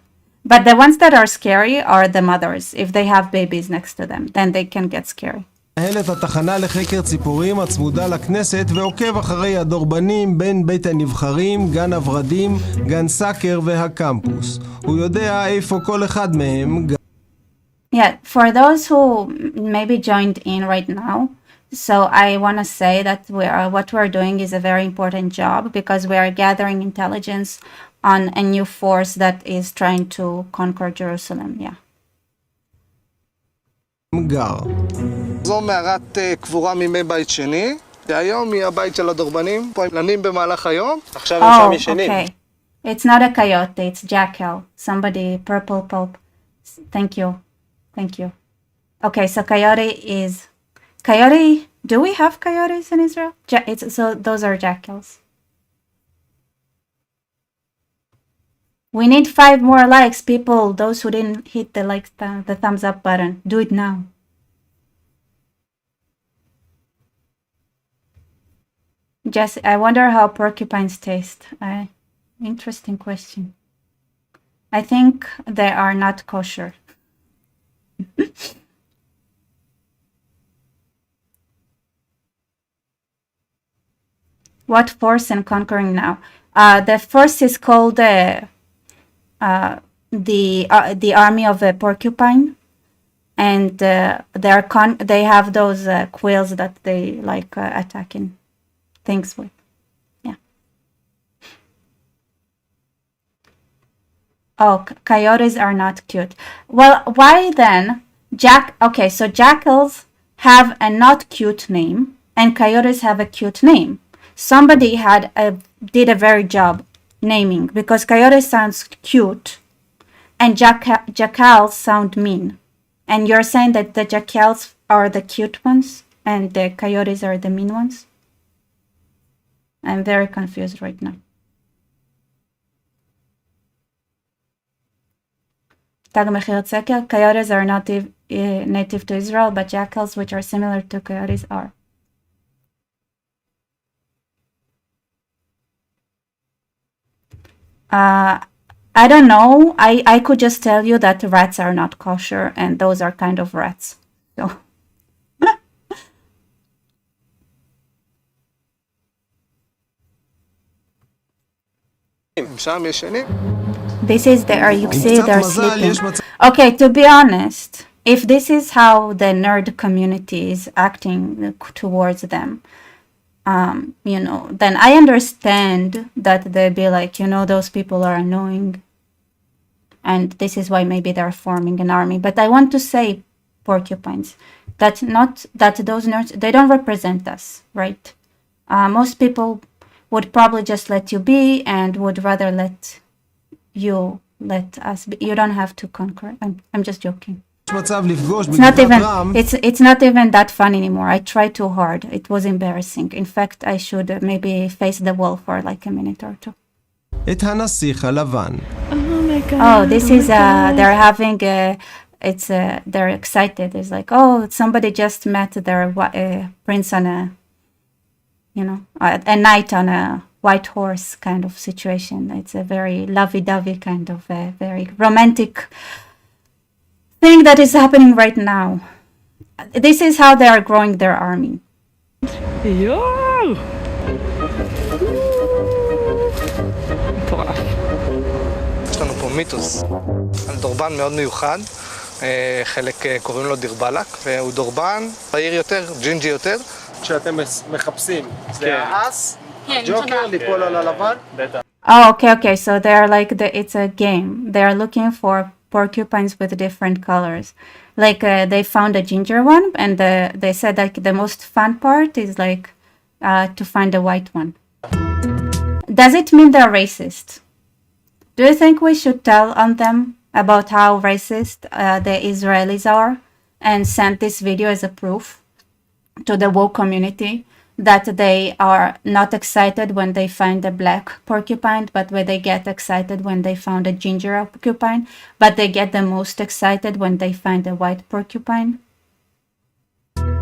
But the ones that are scary are the mothers. If they have babies next to them, then they can get scary. מנהלת התחנה לחקר ציפורים הצמודה לכנסת ועוקב אחרי הדורבנים בין בית הנבחרים, גן הורדים, גן סאקר והקמפוס. הוא יודע איפה כל אחד מהם. Yeah, for those who maybe joined in right now, so I want to say that what we're doing is a very important job because we are gathering intelligence on a new force that is trying to conquer Jerusalem. Yeah. גר. זו מערת קבורה מימי בית שני, והיום היא הבית של הדורבנים, פה הם לנים במהלך היום, עכשיו הם שם ישנים. Okay. It's not a coyote, it's jackal. Somebody, purple pulp. Thank you. Thank you. Okay, so coyote, do we have coyotes in Israel? So those are jackals. We need 5 more likes, people. Those who didn't hit the thumbs up button, do it now. Jess, I wonder how porcupines taste. Interesting question. I think they are not kosher. What force and conquering now? The force is called the army of a porcupine, and they have those quills that they like attacking things with. Yeah. Oh, coyotes are not cute. Well, why then? Okay, so jackals have a not cute name, and coyotes have a cute name. Somebody did a very job naming, because coyote sounds cute and jackals sound mean. And you're saying that the jackals are the cute ones and the coyotes are the mean ones? I'm very confused right now. Tag Mechir Tzeker, coyotes are not native to Israel, but jackals, which are similar to coyotes, are. I don't know. I could just tell you that rats are not kosher, and those are kind of rats. So. This is you see they're sleeping. Okay, to be honest, if this is how the nerd community is acting towards them, then I understand that they'd be like, those people are annoying. And this is why maybe they're forming an army. But I want to say, porcupines, that those nerds, they don't represent us, right? Most people would probably just let you be and would rather let us be. You don't have to conquer. I'm just joking. It's not even that fun anymore. I tried too hard. It was embarrassing. In fact, I should maybe face the wall for like a minute or two. Oh, this is they're having they're excited. It's like, oh, somebody just met their prince on a knight on a white horse kind of situation. It's a very lovey-dovey kind of very romantic thing that is happening right now. This is how they are growing their army. Yo! יש לנו פה מיתוס על דורבן מאוד מיוחד, חלק קוראים לו דרבלק, והוא דורבן בהיר יותר, ג'ינג'י יותר. כשאתם מחפשים, זה האס, ג'וקר, ליפול על הלבן. Oh, okay, so they're like, it's a game. They're looking for porcupines with different colors. Like they found a ginger one, and they said like the most fun part is like to find a white one. Does it mean they're racist? Do you think we should tell on them about how racist the Israelis are and send this video as a proof to the woke community that they are not excited when they find a black porcupine, but when they get excited when they found a ginger porcupine, but they get the most excited when they find a white porcupine?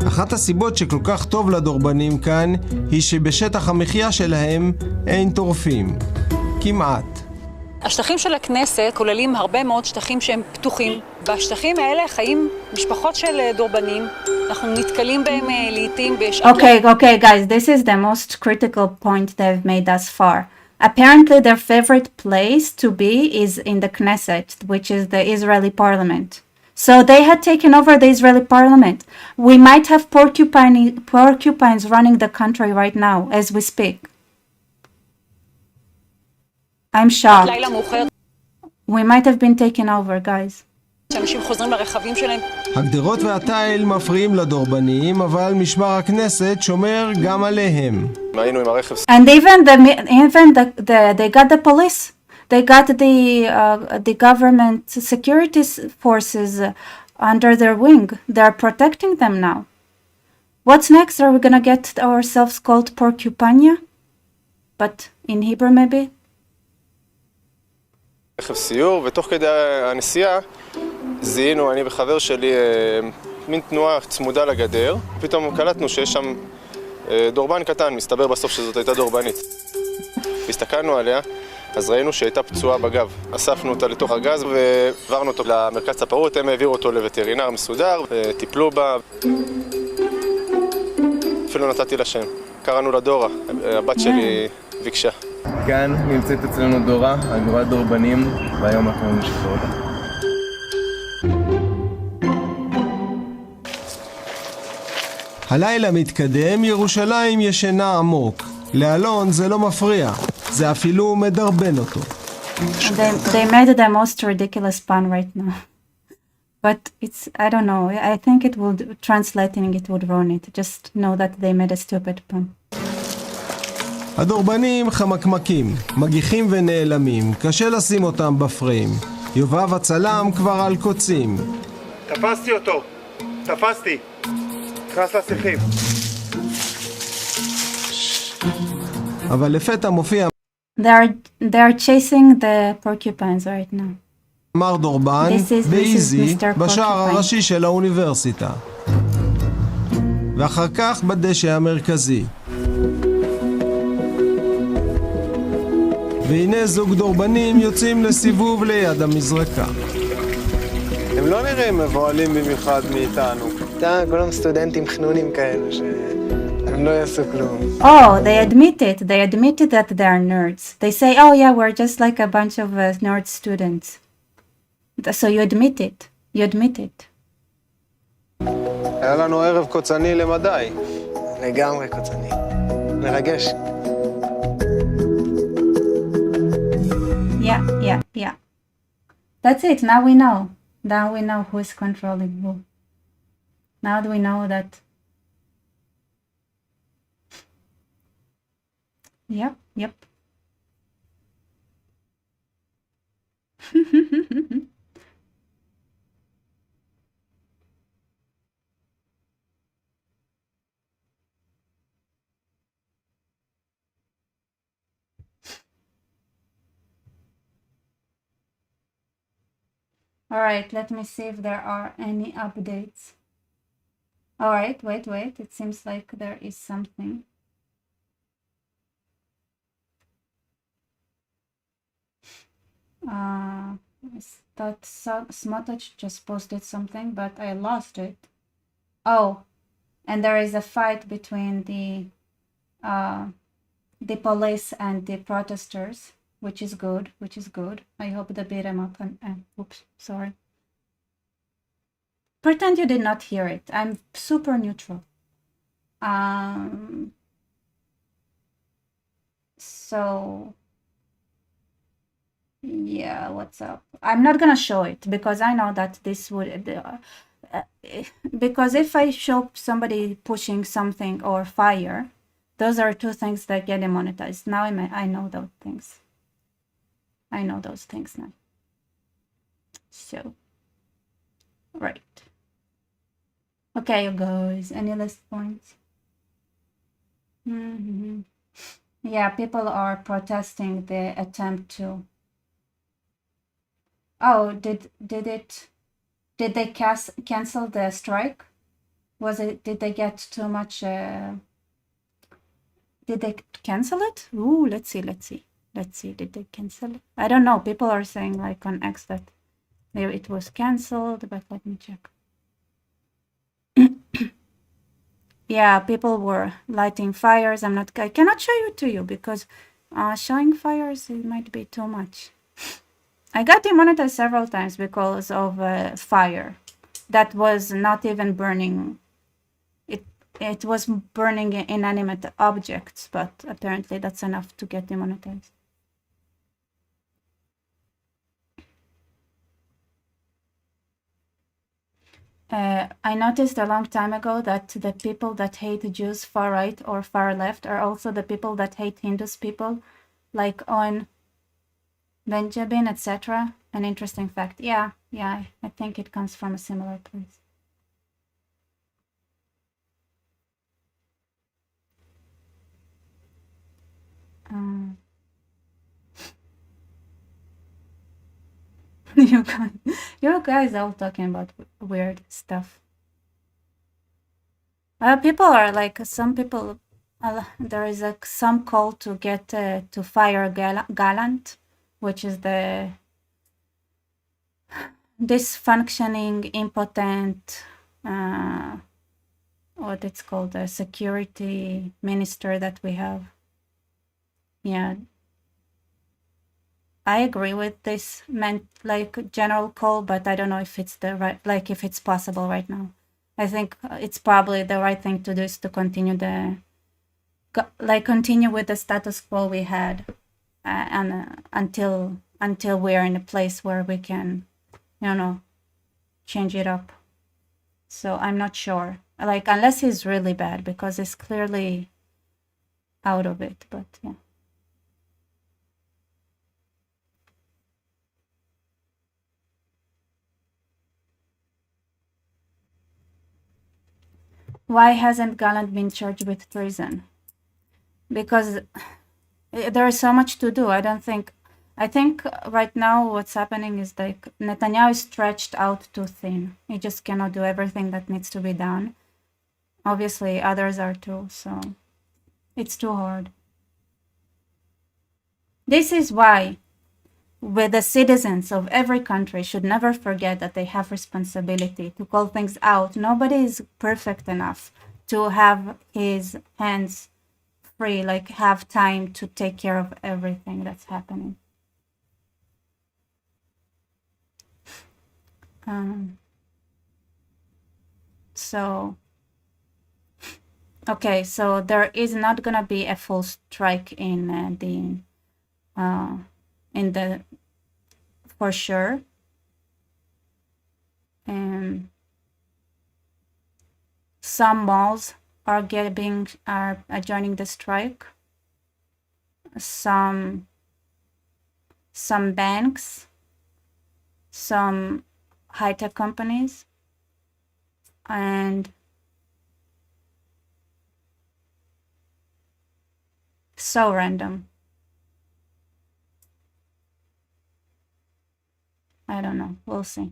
אחת הסיבות שכל כך טוב לדורבנים כאן היא שבשטח המחיה שלהם אין טורפים. כמעט. השטחים של הכנסת כוללים הרבה מאוד שטחים שהם פתוחים. בשטחים האלה חיים משפחות של דורבנים. אנחנו נתקלים בהם לעתים בשעת... Okay, guys, this is the most critical point they've made thus far. Apparently their favorite place to be is in the Knesset, which is the Israeli parliament. So they had taken over the Israeli parliament. We might have porcupines running the country right now as we speak. I'm shocked. We might have been taken over, guys. שאנשים חוזרים לרכבים שלהם. הגדרות והתיל מפריעים לדורבנים, אבל משמר הכנסת שומר גם עליהם. היינו עם הרכב. And even they got the police. They got the government security forces under their wing. They are protecting them now. What's next? Are we gonna get ourselves called porcupania? But in Hebrew maybe? רכב סיור, ותוך כדי הנסיעה זיהינו, אני וחבר שלי, מין תנועה צמודה לגדר. פתאום קלטנו שיש שם דורבן קטן, מסתבר בסוף שזאת הייתה דורבנית. הסתכלנו עליה, אז ראינו שהייתה פצועה בגב. אספנו אותה לתוך הגז ועברנו אותו למרכז צפרות, הם העבירו אותו לווטרינר מסודר, טיפלו בה. אפילו נתתי לה שם. קראנו לה דורה, הבת שלי ביקשה. כאן נמצאת אצלנו דורה, אגורת דורבנים, והיום אנחנו נשחרר אותה. הלילה מתקדם, ירושלים ישנה עמוק. לאלון זה לא מפריע, זה אפילו מדרבן אותו. They made the most ridiculous pun right now. But it's, I don't know, I think it would, translating it would ruin it. Just know that they made a stupid pun. הדורבנים חמקמקים, מגיחים ונעלמים, קשה לשים אותם בפריים. יובב הצלם כבר על קוצים. תפסתי אותו, תפסתי. נכנס לשיחים. אבל לפתע מופיע They are chasing the porcupines right now. מר דורבן באיזי בשער הראשי של האוניברסיטה. ואחר כך בדשא המרכזי. והנה זוג דורבנים יוצאים לסיבוב ליד המזרקה. הם לא נראים מבועלים במיוחד מאיתנו. כולם סטודנטים חנונים כאלו שהם לא יעשו כלום. Oh, they admitted that they are nerds. They say, oh yeah, we're just like a bunch of nerd students. So you admit it. היה לנו ערב קוצני למדי. לגמרי קוצני. מרגש. Yeah. That's it. Now we know. Now we know who is controlling who. Now we know that. Yep. All right, let me see if there are any updates. All right, wait. It seems like there is something. That Smotrich just posted something, but I lost it. Oh, and there is a fight between the police and the protesters, which is good. I hope they beat him up and oops, sorry. Pretend you did not hear it. I'm super neutral. So yeah, what's up? I'm not gonna show it because I know that this would because if I show somebody pushing something or fire, those are two things that get demonetized. Now I know those things. I know those things now. So, right. Okay, you guys, any last points? Yeah, people are protesting the attempt to. Oh, did they cancel the strike? Did they get too much? Did they cancel it? Ooh, let's see. Did they cancel it? I don't know. People are saying like on X that it was cancelled, but let me check. Yeah, people were lighting fires. I cannot show it to you because showing fires, it might be too much. I got demonetized several times because of fire that was not even burning. It was burning inanimate objects, but apparently that's enough to get demonetized. I noticed a long time ago that the people that hate Jews far right or far left are also the people that hate Hindus people, like on Benjamin, etc. An interesting fact. Yeah, I think it comes from a similar place. You guys all talking about weird stuff. People are like, some people, there is some call to get to fire Gallant, which is the dysfunctioning, impotent, what it's called, the security minister that we have. Yeah, I agree with this general call, but I don't know if it's the right, if it's possible right now. I think it's probably the right thing to do is to continue continue with the status quo we had, and until we're in a place where we can, change it up. So I'm not sure, unless he's really bad, because he's clearly out of it, but yeah. Why hasn't Gallant been charged with treason? Because there is so much to do. I think right now what's happening is Netanyahu is stretched out too thin. He just cannot do everything that needs to be done. Obviously, others are too, so it's too hard. This is why the citizens of every country should never forget that they have responsibility to call things out. Nobody is perfect enough to have his hands free, have time to take care of everything that's happening. Okay, so there is not gonna be a full strike for sure. Some malls are joining the strike. Some banks, some high-tech companies, and so random. I don't know. We'll see.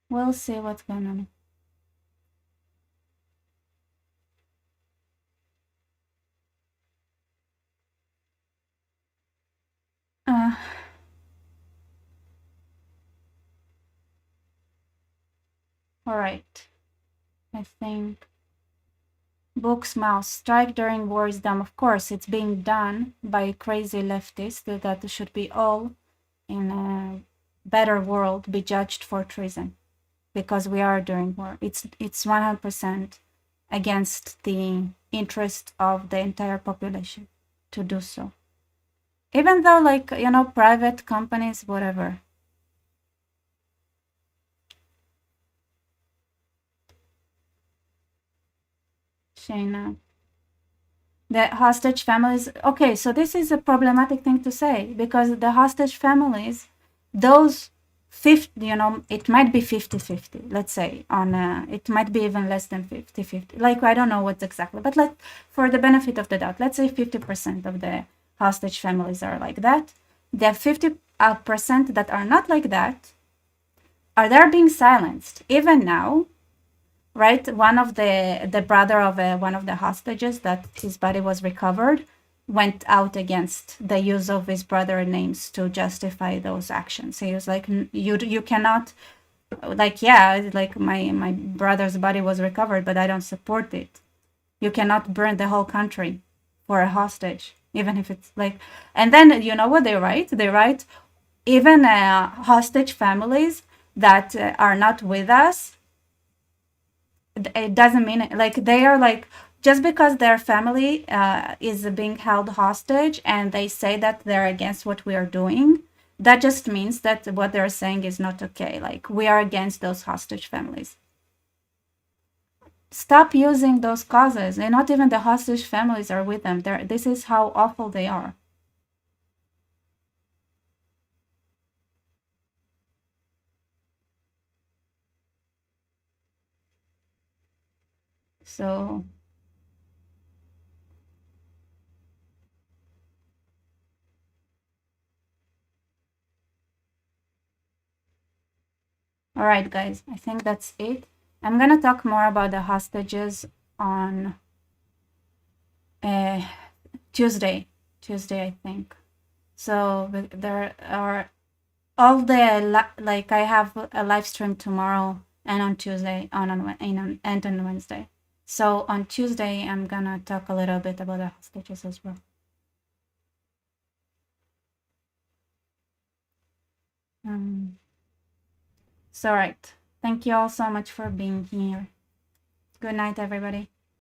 We'll see what's going on. All right. I think Book's mouse strike during war is dumb. Of course, it's being done by crazy leftists that should be all in a better world be judged for treason, because we are during war. It's 100% against the interest of the entire population to do so. Even though, private companies, whatever. Shayna. The hostage families. Okay, so this is a problematic thing to say, because the hostage families, those 50, it might be 50-50, let's say, it might be even less than 50-50. I don't know what exactly, but for the benefit of the doubt, let's say 50% of the hostage families are like that. The 50% that are not like that, are they being silenced even now? Right, one of the brother of one of the hostages that his body was recovered went out against the use of his brother names to justify those actions. He was like, you cannot, my brother's body was recovered, but I don't support it. You cannot burn the whole country for a hostage, even if it's and then you know what they write? They write, even hostage families that are not with us, it doesn't mean they are just because their family is being held hostage and they say that they're against what we are doing, that just means that what they're saying is not okay. Like, we are against those hostage families. Stop using those causes, and not even the hostage families are with them. This is how awful they are. So all right, guys, I think that's it. I'm gonna talk more about the hostages on Tuesday, I think. So there are all the like, I have a live stream tomorrow and on Tuesday, and on Wednesday. So on Tuesday, I'm gonna talk a little bit about the hostages as well. So, right. Thank you all so much for being here. Good night, everybody.